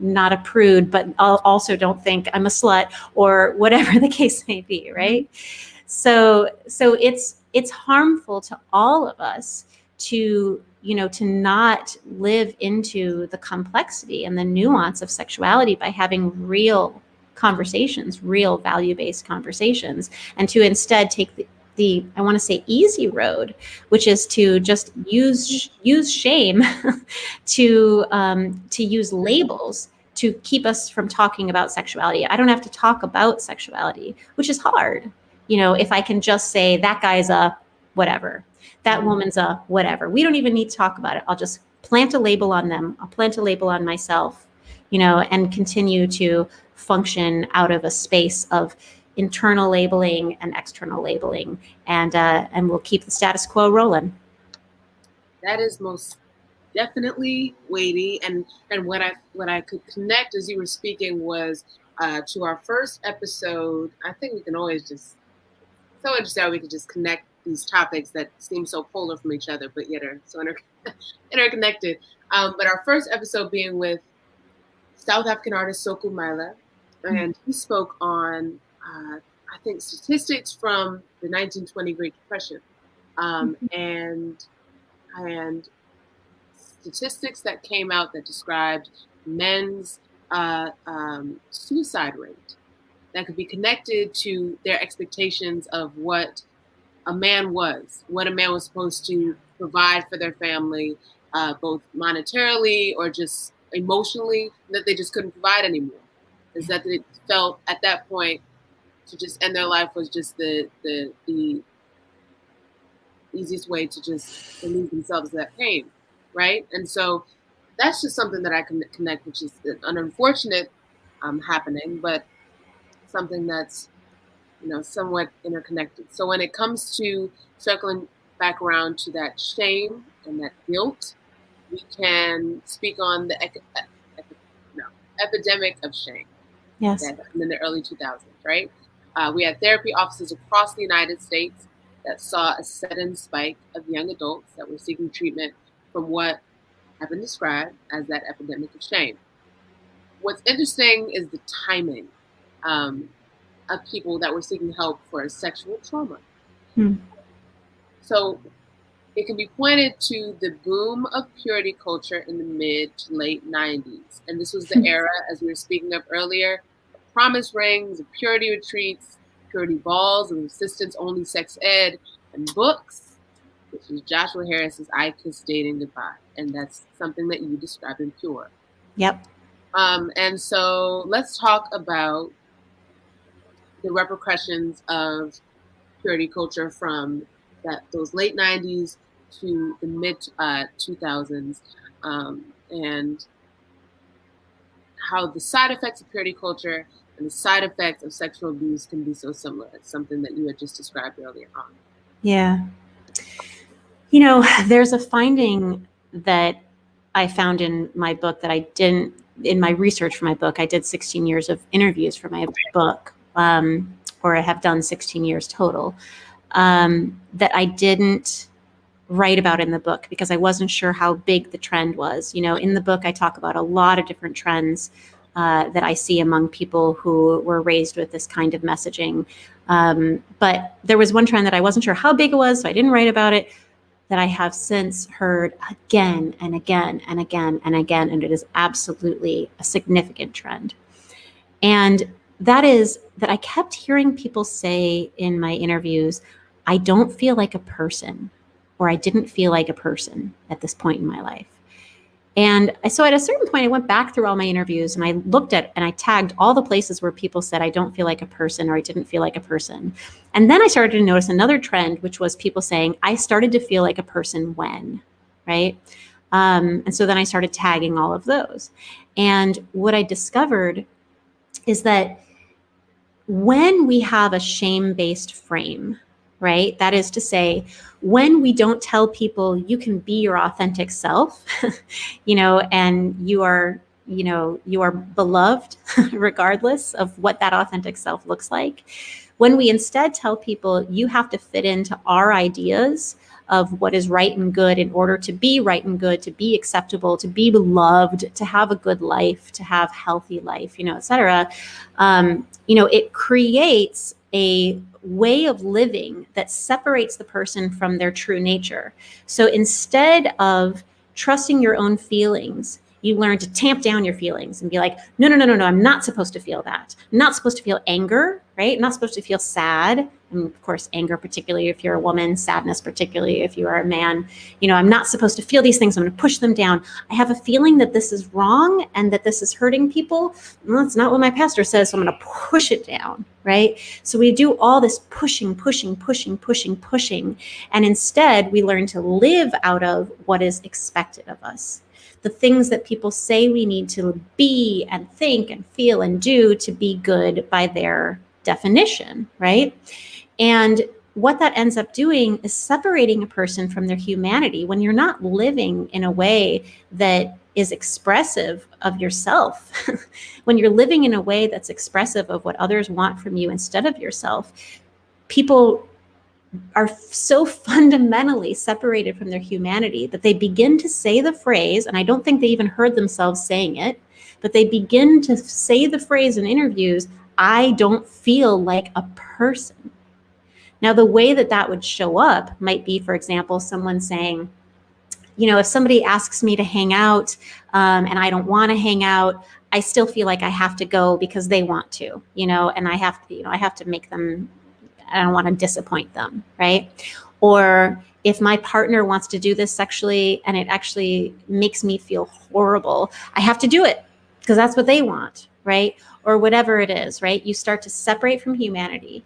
not a prude, but also don't think I'm a slut, or whatever the case may be, right? So it's harmful to all of us to not live into the complexity and the nuance of sexuality by having real conversations, real value-based conversations, and to instead take the I want to say easy road, which is to just use shame to use labels to keep us from talking about sexuality. I don't have to talk about sexuality, which is hard. If I can just say that guy's a whatever, that woman's a whatever. We don't even need to talk about it. I'll just plant a label on them. I'll plant a label on myself, and continue to function out of a space of internal labeling and external labeling, and we'll keep the status quo rolling. That is most definitely weighty, and what I could connect as you were speaking was to our first episode. I think we can always just so interesting how we could just connect these topics that seem so polar from each other, but yet are so interconnected. But our first episode being with South African artist Soku Maila, and he spoke on I think statistics from the 1920 Great Depression, and statistics that came out that described men's suicide rate that could be connected to their expectations of what a man was supposed to provide for their family, both monetarily or just emotionally, that they just couldn't provide anymore. Is that they felt at that point to just end their life was just the easiest way to just relieve themselves of that pain, right? And so that's just something that I can connect, which is an unfortunate happening, but something that's somewhat interconnected. So when it comes to circling back around to that shame and that guilt, we can speak on the epidemic of shame. Yes. That happened in the early 2000s, right? We had therapy offices across the United States that saw a sudden spike of young adults that were seeking treatment from what have been described as that epidemic of shame. What's interesting is the timing of people that were seeking help for sexual trauma. So it can be pointed to the boom of purity culture in the mid to late 90s. And this was the era, as we were speaking of earlier, of promise rings, of purity retreats, purity balls, and subsistence-only sex ed, and books, which is Joshua Harris's I Kissed Dating Goodbye. And that's something that you described in Pure. Yep. And so let's talk about the repercussions of purity culture from those late 90s to the mid 2000s, and how the side effects of purity culture and the side effects of sexual abuse can be so similar. It's something that you had just described earlier on. Yeah. There's a finding that I found in my book that I didn't, in my research for my book. I did 16 years of interviews for my book, or I have done 16 years total, that I didn't write about in the book because I wasn't sure how big the trend was. In the book, I talk about a lot of different trends that I see among people who were raised with this kind of messaging. But there was one trend that I wasn't sure how big it was, so I didn't write about it, that I have since heard again and again and again and again, and it is absolutely a significant trend. And that is that I kept hearing people say in my interviews, I don't feel like a person, or I didn't feel like a person at this point in my life. And so at a certain point, I went back through all my interviews and I looked at and I tagged all the places where people said, I don't feel like a person, or I didn't feel like a person. And then I started to notice another trend, which was people saying, I started to feel like a person when, right? And so then I started tagging all of those. And what I discovered is that when we have a shame-based frame, right? That is to say, when we don't tell people you can be your authentic self, and you are beloved regardless of what that authentic self looks like. When we instead tell people, you have to fit into our ideas of what is right and good in order to be right and good, to be acceptable, to be beloved, to have a good life, to have healthy life, et cetera, it creates a way of living that separates the person from their true nature. So instead of trusting your own feelings, you learn to tamp down your feelings and be like, no, I'm not supposed to feel that. I'm not supposed to feel anger, right? I'm not supposed to feel sad. And of course, anger, particularly if you're a woman, sadness, particularly if you are a man. I'm not supposed to feel these things. I'm going to push them down. I have a feeling that this is wrong and that this is hurting people. Well, that's not what my pastor says, so I'm going to push it down, right? So we do all this pushing. And instead, we learn to live out of what is expected of us. The things that people say we need to be and think and feel and do to be good by their definition, right? And what that ends up doing is separating a person from their humanity when you're not living in a way that is expressive of yourself. When you're living in a way that's expressive of what others want from you instead of yourself, people are so fundamentally separated from their humanity that they begin to say the phrase, and I don't think they even heard themselves saying it, but they begin to say the phrase in interviews, I don't feel like a person. Now, the way that that would show up might be, for example, someone saying, if somebody asks me to hang out and I don't want to hang out, I still feel like I have to go because they want to, and I have to make them, I don't want to disappoint them, right? Or if my partner wants to do this sexually and it actually makes me feel horrible, I have to do it because that's what they want, right? Or whatever it is, right? You start to separate from humanity,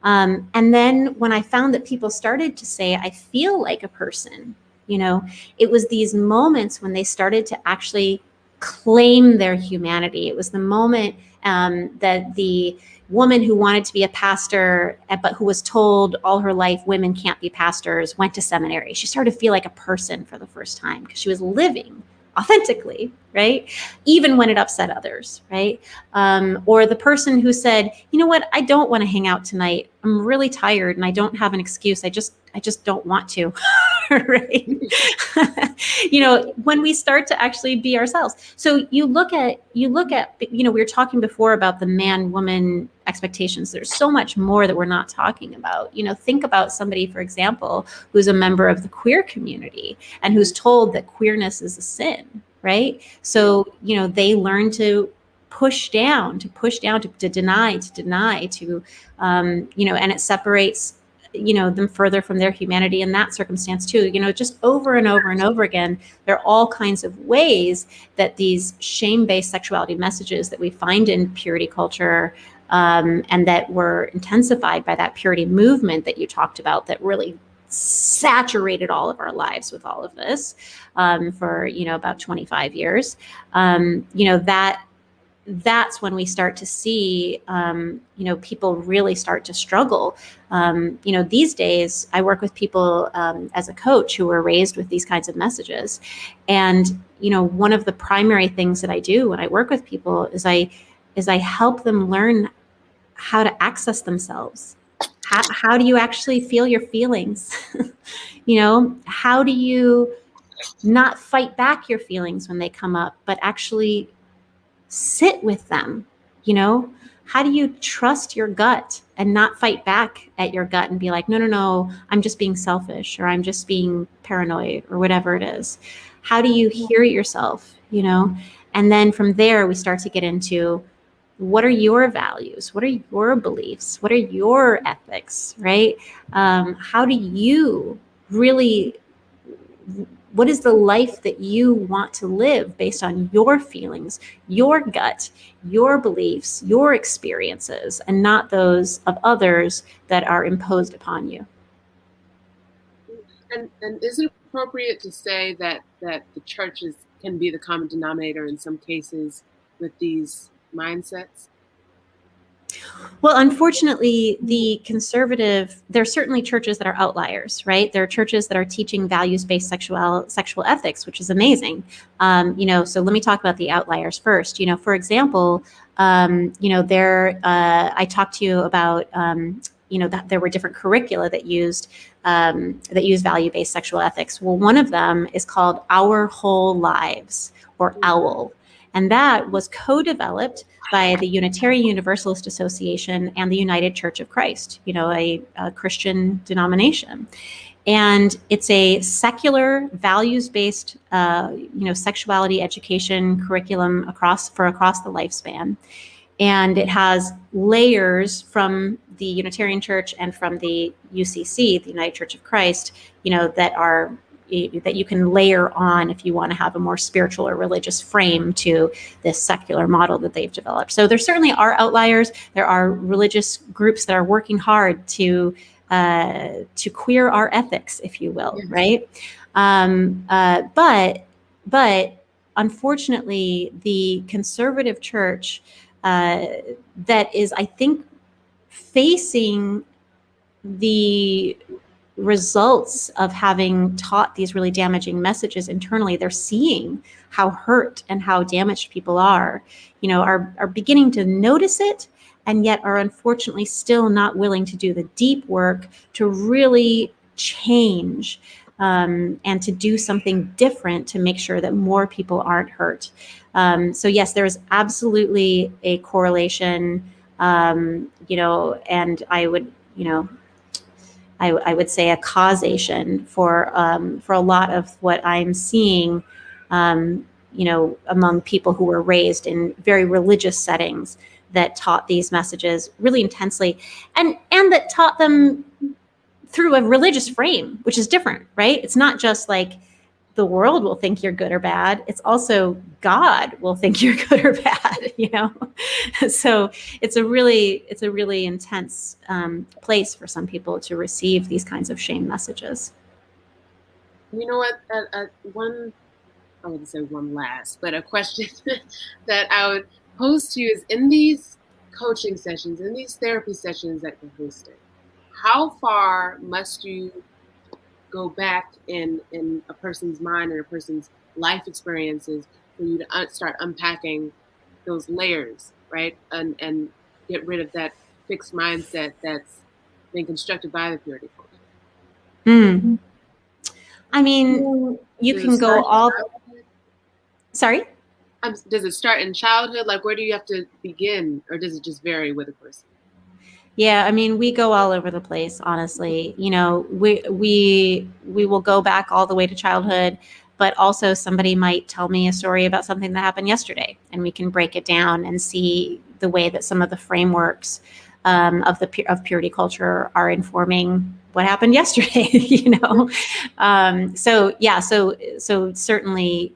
and then when I found that people started to say, I feel like a person, it was these moments when they started to actually claim their humanity. It was the moment that the woman who wanted to be a pastor, but who was told all her life women can't be pastors, went to seminary. She started to feel like a person for the first time because she was living authentically, right? Even when it upset others, right? Or the person who said, you know what, I don't want to hang out tonight. I'm really tired and I don't have an excuse. I just don't want to, right? When we start to actually be ourselves. So you look at, we were talking before about the man-woman expectations. There's so much more that we're not talking about. Think about somebody, for example, who's a member of the queer community and who's told that queerness is a sin, right? So, they learn to push down, to deny, and it separates them further from their humanity in that circumstance too. Just over and over and over again, there are all kinds of ways that these shame-based sexuality messages that we find in purity culture and that were intensified by that purity movement that you talked about, that really saturated all of our lives with all of this for about 25 years. That's when we start to see, people really start to struggle. These days, I work with people as a coach who were raised with these kinds of messages. And, one of the primary things that I do when I work with people is I help them learn how to access themselves. How do you actually feel your feelings? How do you not fight back your feelings when they come up, but actually sit with them? How do you trust your gut and not fight back at your gut and be like, no, I'm just being selfish, or I'm just being paranoid, or whatever it is? How do you hear yourself, And then from there, we start to get into, what are your values? What are your beliefs? What are your ethics, right? How do you really, what is the life that you want to live based on your feelings, your gut, your beliefs, your experiences, and not those of others that are imposed upon you? And is it appropriate to say that the churches can be the common denominator in some cases with these mindsets? Well, unfortunately, there are certainly churches that are outliers, right? There are churches that are teaching values-based sexual ethics, which is amazing. So let me talk about the outliers first. For example, I talked to you about, that there were different curricula that used value-based sexual ethics. Well, one of them is called Our Whole Lives, or OWL. And that was co-developed by the Unitarian Universalist Association and the United Church of Christ, a Christian denomination. And it's a secular, values-based, sexuality education curriculum across the lifespan. And it has layers from the Unitarian Church and from the UCC, the United Church of Christ, that you can layer on if you want to have a more spiritual or religious frame to this secular model that they've developed. So there certainly are outliers. There are religious groups that are working hard to queer our ethics, if you will, yes. Right? But unfortunately, the conservative church that is, I think, facing the results of having taught these really damaging messages internally, they're seeing how hurt and how damaged people are beginning to notice it, and yet are unfortunately still not willing to do the deep work to really change and to do something different to make sure that more people aren't hurt. So yes, there is absolutely a correlation, and I would say a causation for a lot of what I'm seeing, among people who were raised in very religious settings that taught these messages really intensely, and that taught them through a religious frame, which is different, right? It's not just like the world will think you're good or bad. It's also God will think you're good or bad, So it's a really intense place for some people to receive these kinds of shame messages. You know what? I wouldn't say one last, but a question that I would pose to you is, in these coaching sessions, in these therapy sessions that you're hosting, how far must you go back in a person's mind and a person's life experiences for you to start unpacking those layers, right? And get rid of that fixed mindset that's been constructed by the purity culture. I mean, you can go all... Sorry? Does it start in childhood? Like, where do you have to begin? Or does it just vary with a person? Yeah, I mean, we go all over the place, honestly. We will go back all the way to childhood, but also somebody might tell me a story about something that happened yesterday, and we can break it down and see the way that some of the frameworks of purity culture are informing what happened yesterday. So certainly,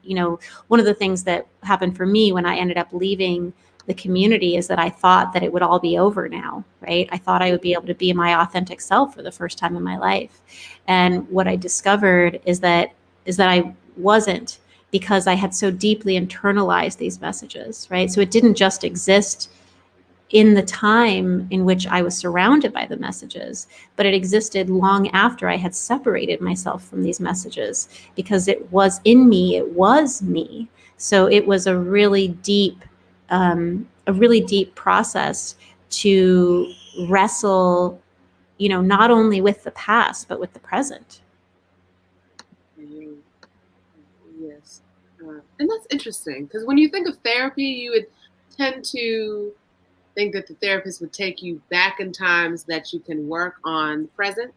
one of the things that happened for me when I ended up leaving the community is that I thought that it would all be over now, right? I thought I would be able to be my authentic self for the first time in my life. And what I discovered is that I wasn't, because I had so deeply internalized these messages, right? So it didn't just exist in the time in which I was surrounded by the messages, but it existed long after I had separated myself from these messages, because it was in me, it was me. So it was a really deep process to wrestle, not only with the past, but with the present. Yes. And that's interesting, because when you think of therapy, you would tend to think that the therapist would take you back in times that you can work on the present,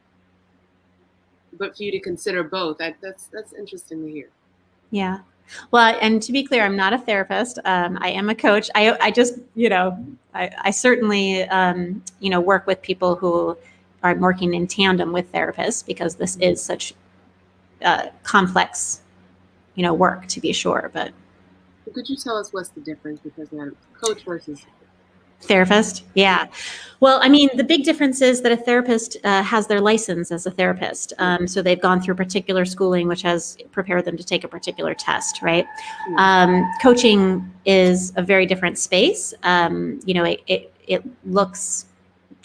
but for you to consider both, that's interesting to hear. Yeah. Well, and to be clear, I'm not a therapist. I am a coach. I just, I certainly, work with people who are working in tandem with therapists, because this is such complex, work, to be sure. But could you tell us what's the difference, because coach versus... Therapist? Yeah. Well, I mean, the big difference is that a therapist has their license as a therapist. So they've gone through particular schooling, which has prepared them to take a particular test, right? Coaching is a very different space. It looks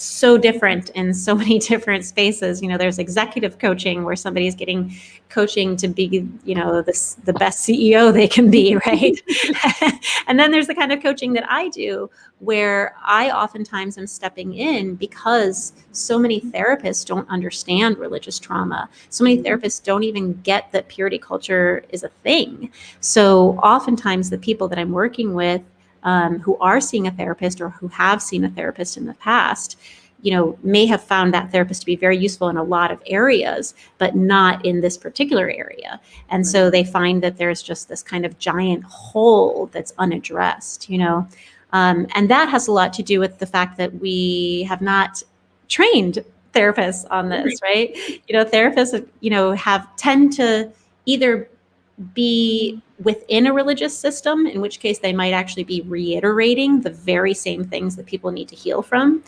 so different in so many different spaces. There's executive coaching where somebody's getting coaching to be, the best CEO they can be, right? And then there's the kind of coaching that I do where I oftentimes am stepping in because so many therapists don't understand religious trauma. So many therapists don't even get that purity culture is a thing. So oftentimes the people that I'm working with who are seeing a therapist or who have seen a therapist in the past, may have found that therapist to be very useful in a lot of areas, but not in this particular area. And so they find that there's just this kind of giant hole that's unaddressed, and that has a lot to do with the fact that we have not trained therapists on this, right? Therapists, tend to either be within a religious system, in which case they might actually be reiterating the very same things that people need to heal from.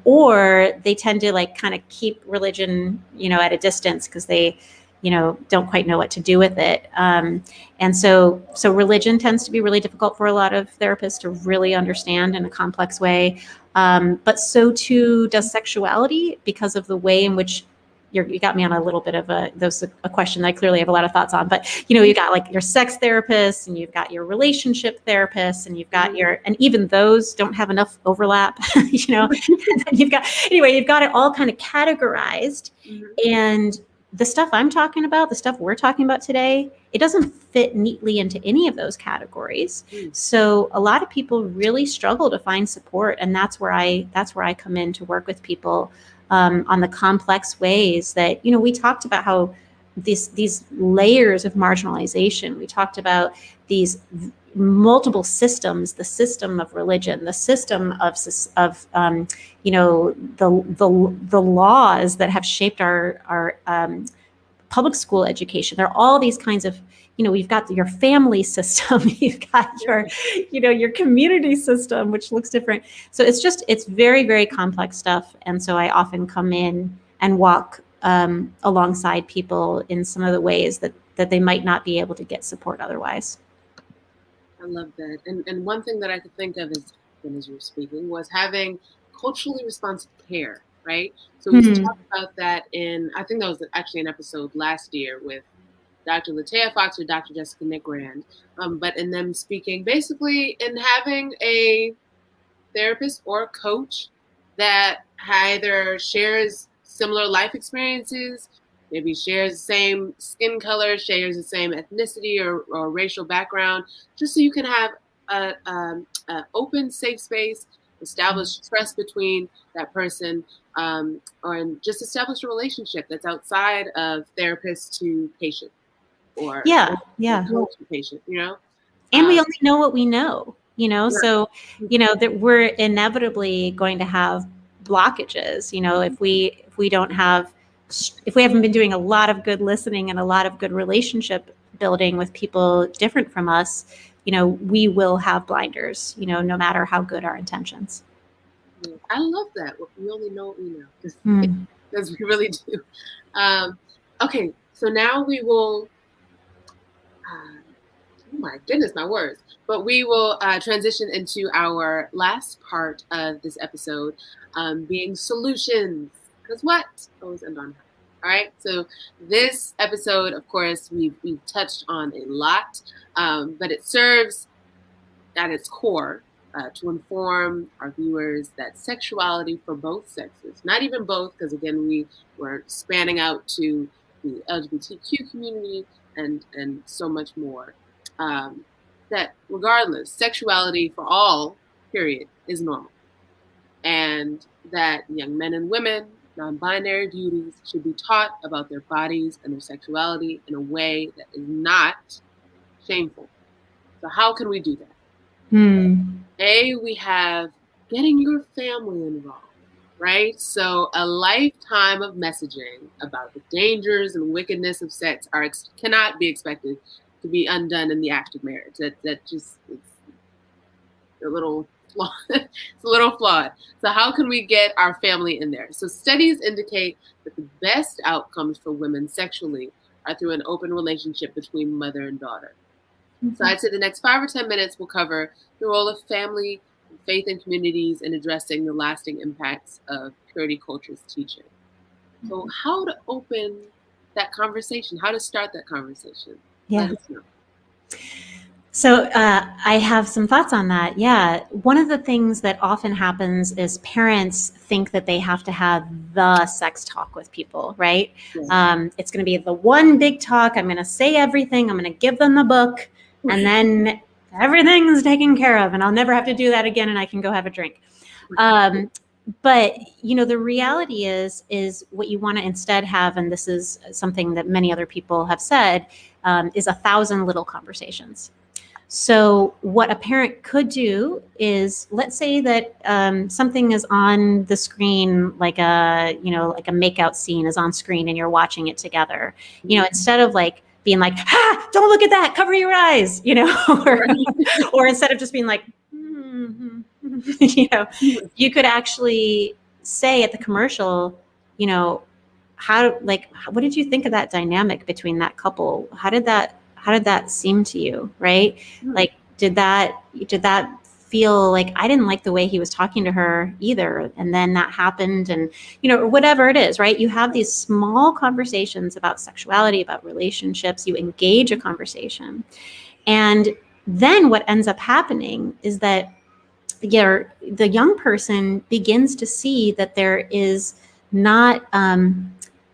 Or they tend to kind of keep religion, at a distance because they, don't quite know what to do with it. And so religion tends to be really difficult for a lot of therapists to really understand in a complex way. But so too does sexuality, because of the way in which you got me on a little bit of a question that I clearly have a lot of thoughts on, but you got your sex therapists and you've got your relationship therapists and you've got and even those don't have enough overlap, and you've got it all kind of categorized. And the stuff I'm talking about, the stuff we're talking about today, it doesn't fit neatly into any of those categories. So a lot of people really struggle to find support. And that's where I come in to work with people on the complex ways that, we talked about how these layers of marginalization, we talked about these multiple systems, the system of religion, the system of the laws that have shaped our public school education. There are all these kinds of, we've got your family system, you've got your community system, which looks different. So it's very, very complex stuff. And so I often come in and walk alongside people in some of the ways that they might not be able to get support otherwise. I love that. And one thing that I could think of as you were speaking was having culturally responsive care, right? So we talked about that I think that was actually an episode last year with Dr. Latea Fox or Dr. Jessica Nick-Rand, but in them speaking basically in having a therapist or a coach that either shares similar life experiences, maybe shares the same skin color, shares the same ethnicity or racial background, just so you can have an open, safe space, establish trust between that person, or just establish a relationship that's outside of therapist to patient or coach to patient, And we only know what we know, so, that we're inevitably going to have blockages, if we haven't been doing a lot of good listening and a lot of good relationship building with people different from us, we will have blinders, no matter how good our intentions. I love that. We only know what we know, because we really do. Okay, so now we will, oh my goodness, my words. But we will transition into our last part of this episode, being solutions. Because what? Always end on. All right. So this episode, of course, we've touched on a lot, but it serves at its core to inform our viewers that sexuality for both sexes, not even both, because again, we were spanning out to the LGBTQ community and so much more, that regardless, sexuality for all, period, is normal. And that young men and women, non-binary beauties, should be taught about their bodies and their sexuality in a way that is not shameful. So how can we do that? We have getting your family involved, right? So a lifetime of messaging about the dangers and wickedness of sex cannot be expected to be undone in the act of marriage. That just, it's a little flawed. It's a little flawed. So how can we get our family in there? So studies indicate that the best outcomes for women sexually are through an open relationship between mother and daughter. So I'd say the next 5 or 10 minutes will cover the role of family, faith, and communities in addressing the lasting impacts of purity culture's teaching. So how to open that conversation, how to start that conversation. Yeah. Let us know. So I have some thoughts on that. Yeah. One of the things that often happens is parents think that they have to have the sex talk with people, right? Yeah. It's going to be the one big talk. I'm going to say everything. I'm going to give them the book, and then everything's taken care of, and I'll never have to do that again, and I can go have a drink. But the reality is what you want to instead have, and this is something that many other people have said, is 1,000 little conversations. So what a parent could do is, let's say that something is on the screen, like a makeout scene is on screen and you're watching it together. Instead of like being like, don't look at that, cover your eyes, or instead of just being like, you could actually say at the commercial, what did you think of that dynamic between that couple? How did that seem to you, right? Like, did that feel like, I didn't like the way he was talking to her either, and then that happened, and whatever it is, right? You have these small conversations about sexuality, about relationships. You engage a conversation, and then what ends up happening is that the young person begins to see that there is not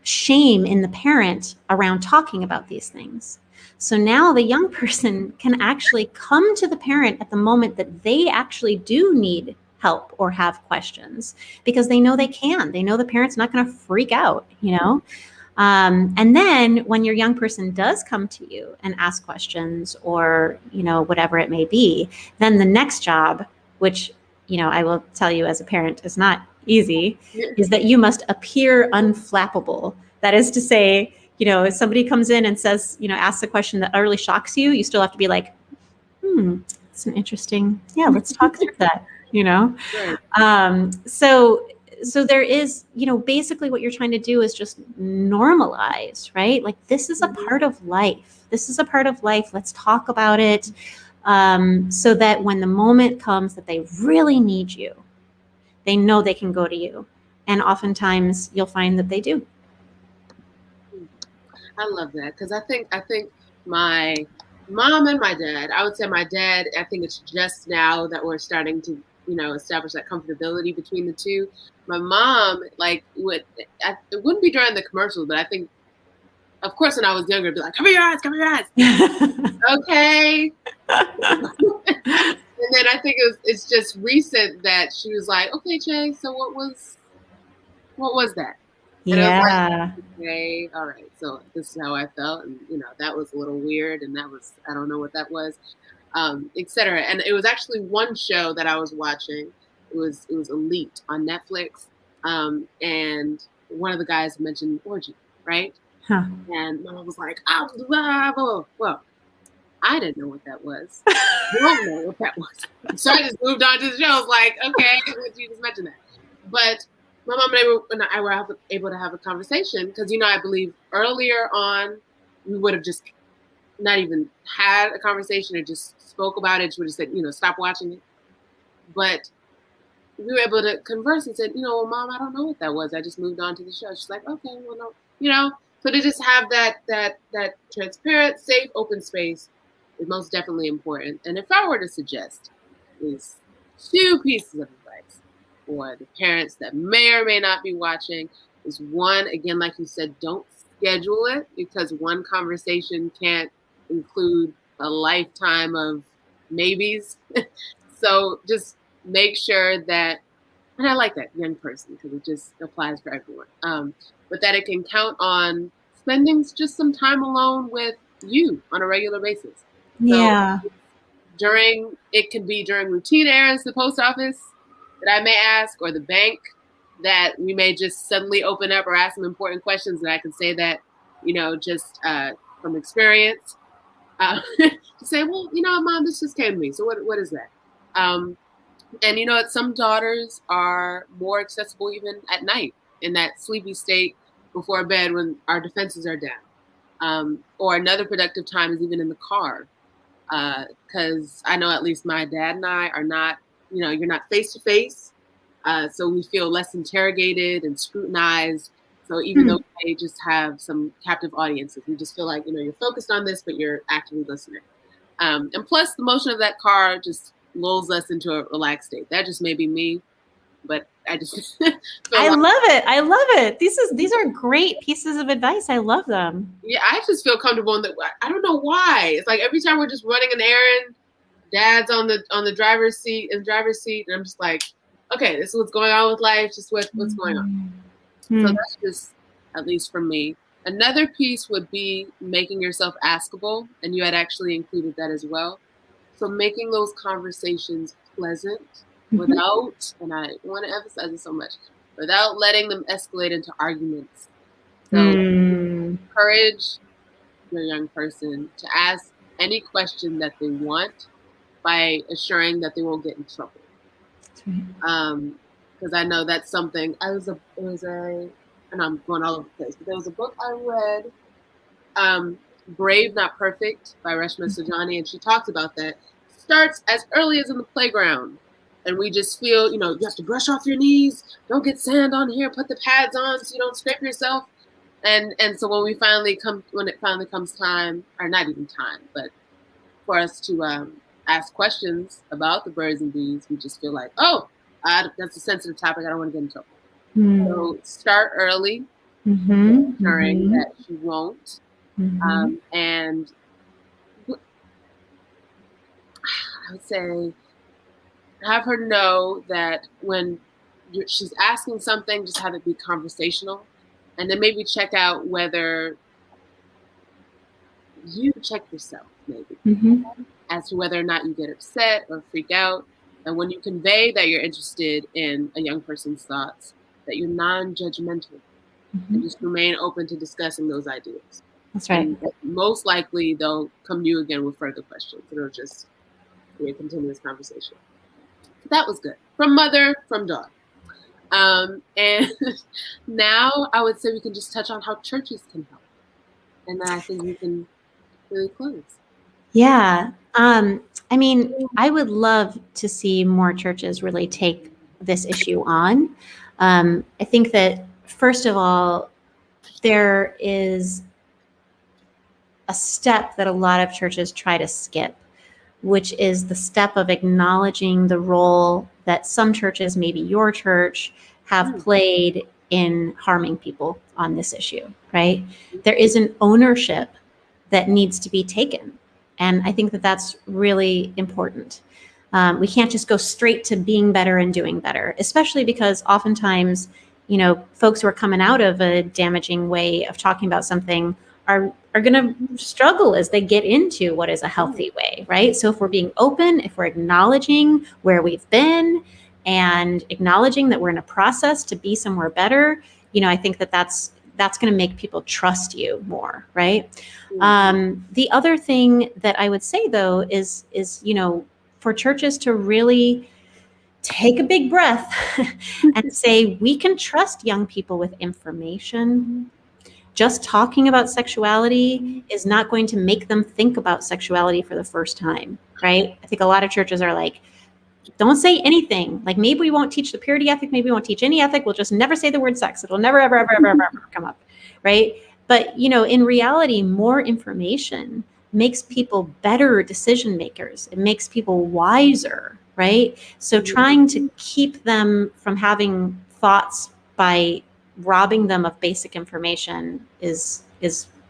shame in the parent around talking about these things. So now the young person can actually come to the parent at the moment that they actually do need help or have questions, because they know they can. They know the parent's not going to freak out, And then when your young person does come to you and ask questions, or, whatever it may be, then the next job, which, I will tell you as a parent is not easy, is that you must appear unflappable. That is to say, if somebody comes in and says, asks a question that utterly shocks you, you still have to be like, that's an interesting, let's talk through that, Right. So there is, basically what you're trying to do is just normalize, right? Like, this is a part of life. This is a part of life. Let's talk about it. So that when the moment comes that they really need you, they know they can go to you. And oftentimes you'll find that they do. I love that, because I think my mom and my dad, I would say my dad, I think it's just now that we're starting to, establish that comfortability between the two. My mom, it wouldn't be during the commercials, but I think, of course, when I was younger, it'd be like, cover your eyes, okay. And then I think it's just recent that she was like, okay, Jay, so what was that? And I was like, okay, all right, so this is how I felt, and that was a little weird, and that was, I don't know what that was, etc. And it was actually one show that I was watching. It was Elite on Netflix, and one of the guys mentioned orgy, right? Huh. And Mama was like, oh, blah, blah. Well, I didn't know what that was. I don't know what that was. So I just moved on to the show. I was like, okay, you just mentioned that. But my mom and I were able to have a conversation, because, I believe earlier on, we would have just not even had a conversation or just spoke about it. She would have said, stop watching it. But we were able to converse and said, well, Mom, I don't know what that was. I just moved on to the show. She's like, okay, well, no, so to just have that transparent, safe, open space is most definitely important. And if I were to suggest is 2 pieces of advice for the parents that may or may not be watching, is one, again, like you said, don't schedule it, because one conversation can't include a lifetime of maybes. So just make sure that, and I like that, young person, because it just applies for everyone, but that it can count on spending just some time alone with you on a regular basis. Yeah. So it can be during routine errands, the post office that I may ask, or the bank that we may just suddenly open up or ask some important questions, and I can say that, just from experience, to say, well, Mom, this just came to me. So what is that? And you know what? Some daughters are more accessible even at night in that sleepy state before bed when our defenses are down. Or another productive time is even in the car. Because I know at least my dad and I are not, you're not face to face. So we feel less interrogated and scrutinized. So even though they just have some captive audiences, we just feel like, you're focused on this, but you're actively listening. And plus, the motion of that car just lulls us into a relaxed state. That just may be me, but I just feel I like, love it. I love it. These are great pieces of advice. I love them. yeah, I just feel comfortable in that. I don't know why. It's like every time we're just running an errand, Dad's on the driver's seat, and I'm just like, okay, this is what's going on with life. Just what's going on. So that's just, at least for me. Another piece would be making yourself askable, and you had actually included that as well. So making those conversations pleasant without, and I want to emphasize this so much, without letting them escalate into arguments. So encourage your young person to ask any question that they want by assuring that they won't get in trouble. Because I know that's something, and I'm going all over the place, but there was a book I read, Brave Not Perfect by Reshma Saujani, and she talks about that. Starts as early as in the playground. And we just feel, you have to brush off your knees, don't get sand on here, put the pads on so you don't scrape yourself. And so when it finally comes time, or not even time, but for us to ask questions about the birds and bees, we just feel like, that's a sensitive topic, I don't want to get in trouble. So start early, ensuring that you won't. And I would say, have her know that when she's asking something, just have it be conversational. And then maybe check out whether you check yourself, maybe, as to whether or not you get upset or freak out. And when you convey that you're interested in a young person's thoughts, that you're non-judgmental and just remain open to discussing those ideas. That's right. And most likely, they'll come to you again with further questions. It'll just be a continuous conversation. That was good. From mother, from daughter. And now I would say we can just touch on how churches can help. And then I think we can really close. Yeah. I mean, I would love to see more churches really take this issue on. I think that, first of all, there is a step that a lot of churches try to skip, which is the step of acknowledging the role that some churches, maybe your church, have played in harming people on this issue, right? There is an ownership that needs to be taken. And I think that that's really important. We can't just go straight to being better and doing better, especially because oftentimes, folks who are coming out of a damaging way of talking about something are going to struggle as they get into what is a healthy way, right? So if we're being open, if we're acknowledging where we've been and acknowledging that we're in a process to be somewhere better, I think that that's going to make people trust you more, right? The other thing that I would say, though, is for churches to really take a big breath and say, we can trust young people with information. Just talking about sexuality is not going to make them think about sexuality for the first time, right? I think a lot of churches are like, don't say anything. Like, maybe we won't teach the purity ethic. Maybe we won't teach any ethic. We'll just never say the word sex. It'll never, ever, ever, ever, ever, ever come up, right? But, in reality, more information makes people better decision makers. It makes people wiser, right? So trying to keep them from having thoughts by robbing them of basic information is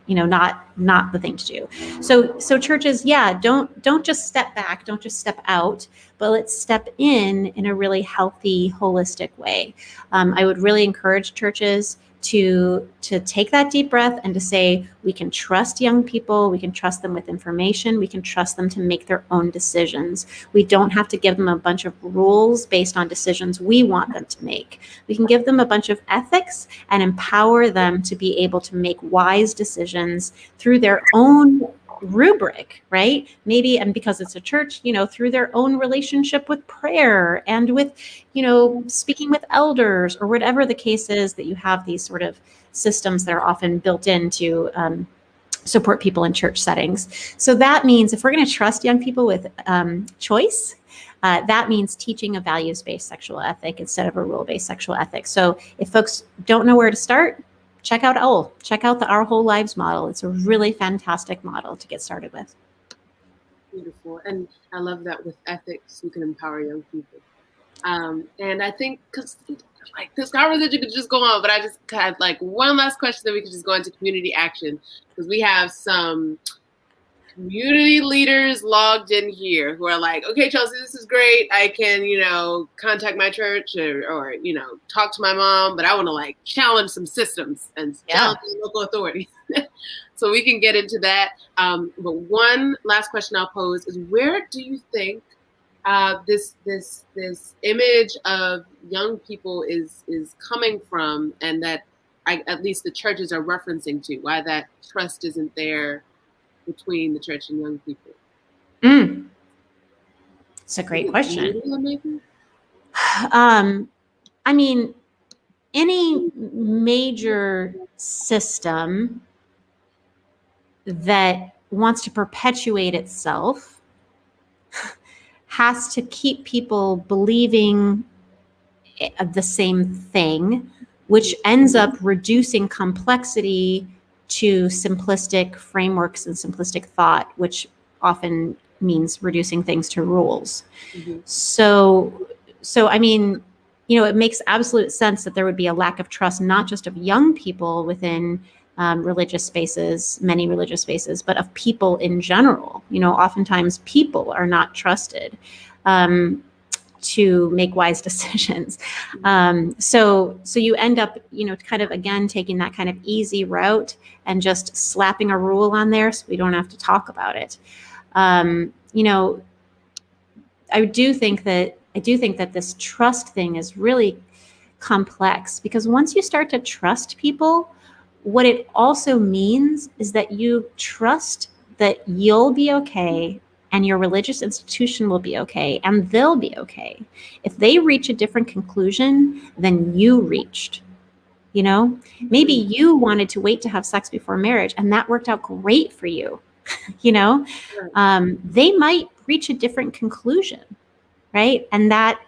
not the thing to do. So churches, don't just step back, don't just step out, but let's step in a really healthy, holistic way. I would really encourage churches to take that deep breath and to say, we can trust young people, we can trust them with information, we can trust them to make their own decisions. We don't have to give them a bunch of rules based on decisions we want them to make. We can give them a bunch of ethics and empower them to be able to make wise decisions through their own rubric, right? Maybe, and because it's a church, through their own relationship with prayer and with, speaking with elders or whatever the case is, that you have these sort of systems that are often built into support people in church settings. So that means if we're going to trust young people with choice, that means teaching a values-based sexual ethic instead of a rule-based sexual ethic. So if folks don't know where to start, check out OWL. Check out the Our Whole Lives model. It's a really fantastic model to get started with. Beautiful. And I love that with ethics, you can empower young people. And I think, because this conversation could just go on, but I just had one last question that we could just go into community action, because we have some community leaders logged in here who are like, okay, Chelsea, this is great. I can, contact my church or talk to my mom, but I want to challenge some systems and challenge local authorities. So we can get into that. But one last question I'll pose is, where do you think this image of young people is coming from, and that at least the churches are referencing to, why that trust isn't there between the church and young people? It's a great question. Maybe? I mean, any major system that wants to perpetuate itself has to keep people believing the same thing, which ends up reducing complexity to simplistic frameworks and simplistic thought, which often means reducing things to rules. Mm-hmm. So I mean, it makes absolute sense that there would be a lack of trust, not just of young people within religious spaces, many religious spaces, but of people in general. Oftentimes people are not trusted to make wise decisions. So you end up, kind of, again, taking that kind of easy route and just slapping a rule on there so we don't have to talk about it. I do think that this trust thing is really complex, because once you start to trust people, what it also means is that you trust that you'll be okay and your religious institution will be okay and they'll be okay. If they reach a different conclusion than you reached, maybe you wanted to wait to have sex before marriage and that worked out great for you. They might reach a different conclusion, right? And that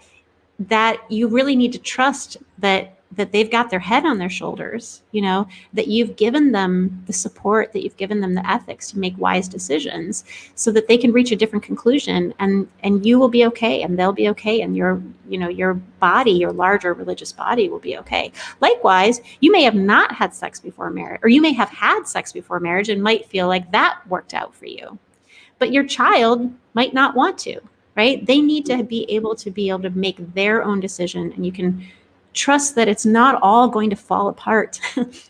you really need to trust that they've got their head on their shoulders, that you've given them the support, that you've given them the ethics to make wise decisions so that they can reach a different conclusion, and you will be okay and they'll be okay, and your body, your larger religious body, will be okay. Likewise, you may have not had sex before marriage, or you may have had sex before marriage and might feel like that worked out for you, but your child might not want to, right? They need to be able to make their own decision, and you can trust that it's not all going to fall apart.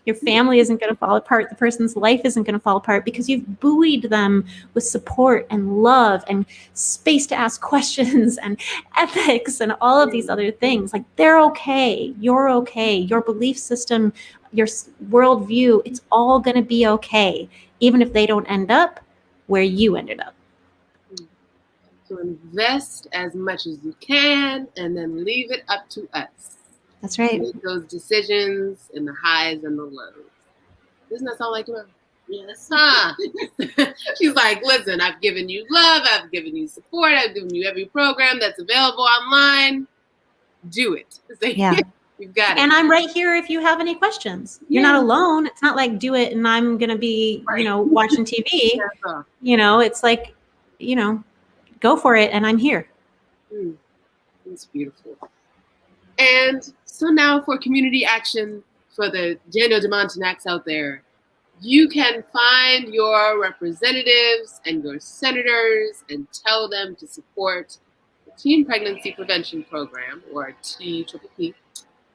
Your family isn't going to fall apart. The person's life isn't going to fall apart because you've buoyed them with support and love and space to ask questions and ethics and all of these other things. They're okay. You're okay. Your belief system, your worldview, it's all going to be okay, even if they don't end up where you ended up. So invest as much as you can and then leave it up to us. That's right. Make those decisions in the highs and the lows. Doesn't that sound like love? Yes. Huh? She's like, listen, I've given you love. I've given you support. I've given you every program that's available online. Do it. Yeah. You've got it. And I'm right here if you have any questions. You're not alone. It's not like do it and I'm going to be, watching TV. It's like, go for it and I'm here. It's beautiful. And so now for community action for the Daniel DeMontenacs out there, you can find your representatives and your senators and tell them to support the Teen Pregnancy Prevention Program, or TPP,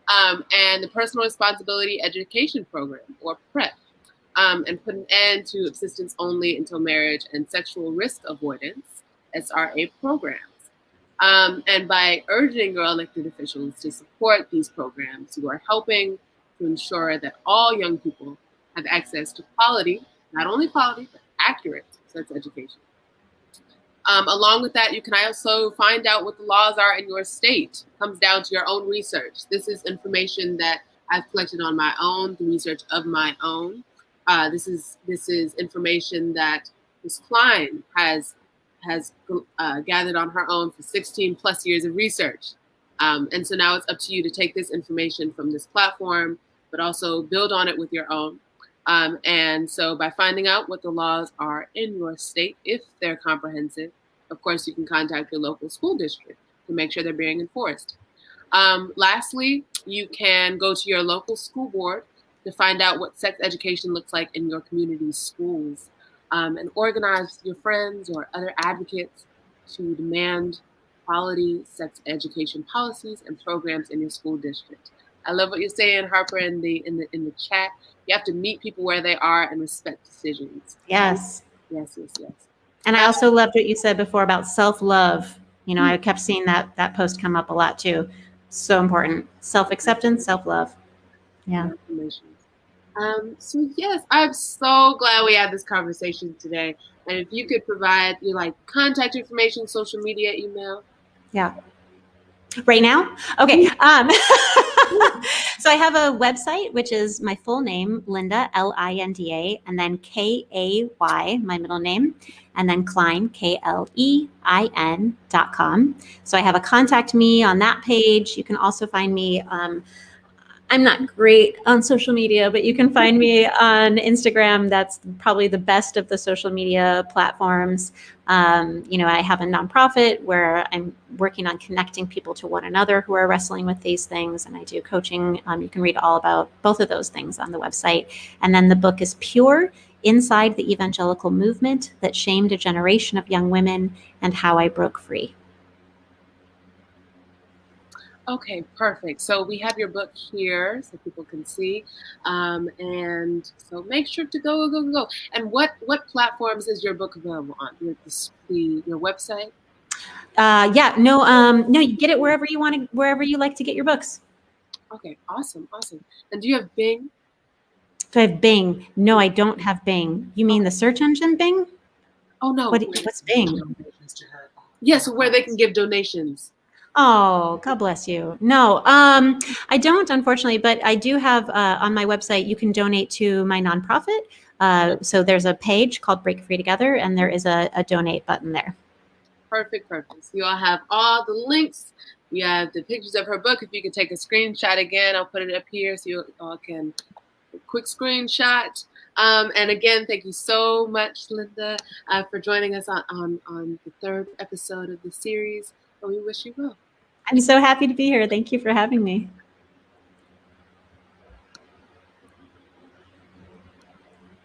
and the Personal Responsibility Education Program, or PREP, and put an end to Subsistence Only Until Marriage and Sexual Risk Avoidance, SRA programs. And by urging your elected officials to support these programs, you are helping to ensure that all young people have access to quality, not only quality, but accurate sex education. Along with that, you can also find out what the laws are in your state. It comes down to your own research. This is information that I've collected on my own, the research of my own. This is information that Ms. Klein has gathered on her own for 16 plus years of research. And so now it's up to you to take this information from this platform, but also build on it with your own. And so by finding out what the laws are in your state, if they're comprehensive, of course, you can contact your local school district to make sure they're being enforced. Lastly, you can go to your local school board to find out what sex education looks like in your community schools, and organize your friends or other advocates to demand quality sex education policies and programs in your school district. I love what you're saying, Harper, in the chat. You have to meet people where they are and respect decisions. Yes. Yes. And I also loved what you said before about self-love. You know, I kept seeing that post come up a lot too. So important. Self-acceptance, self-love. Yeah. So yes, I'm so glad we had this conversation today. And if you could provide your contact information, social media, email. Yeah. Right now? Okay. So I have a website, which is my full name, Linda, Linda, and then Kay, my middle name, and then Klein, Klein.com. So I have a contact me on that page. You can also find me, I'm not great on social media, but you can find me on Instagram. That's probably the best of the social media platforms. I have a nonprofit where I'm working on connecting people to one another who are wrestling with these things, and I do coaching. You can read all about both of those things on the website. And then the book is Pure: Inside the Evangelical Movement That Shamed a Generation of Young Women and How I Broke Free. Okay, perfect. So we have your book here so people can see. And so make sure to go. And what platforms is your book available on? Your website? No, you get it wherever you like to get your books. Okay, awesome. And do you have Bing? Do I have Bing? No, I don't have Bing. You mean the search engine Bing? Oh, no. What's Bing? Yes, where they can give donations. Oh, God bless you. No, I don't, unfortunately, but I do have on my website, you can donate to my nonprofit. So there's a page called Break Free Together, and there is a donate button there. Perfect. So you all have all the links. We have the pictures of her book. If you could take a screenshot again, I'll put it up here so you all can quick screenshot. And again, thank you so much, Linda, for joining us on the third episode of the series. And we wish you well. I'm so happy to be here. Thank you for having me.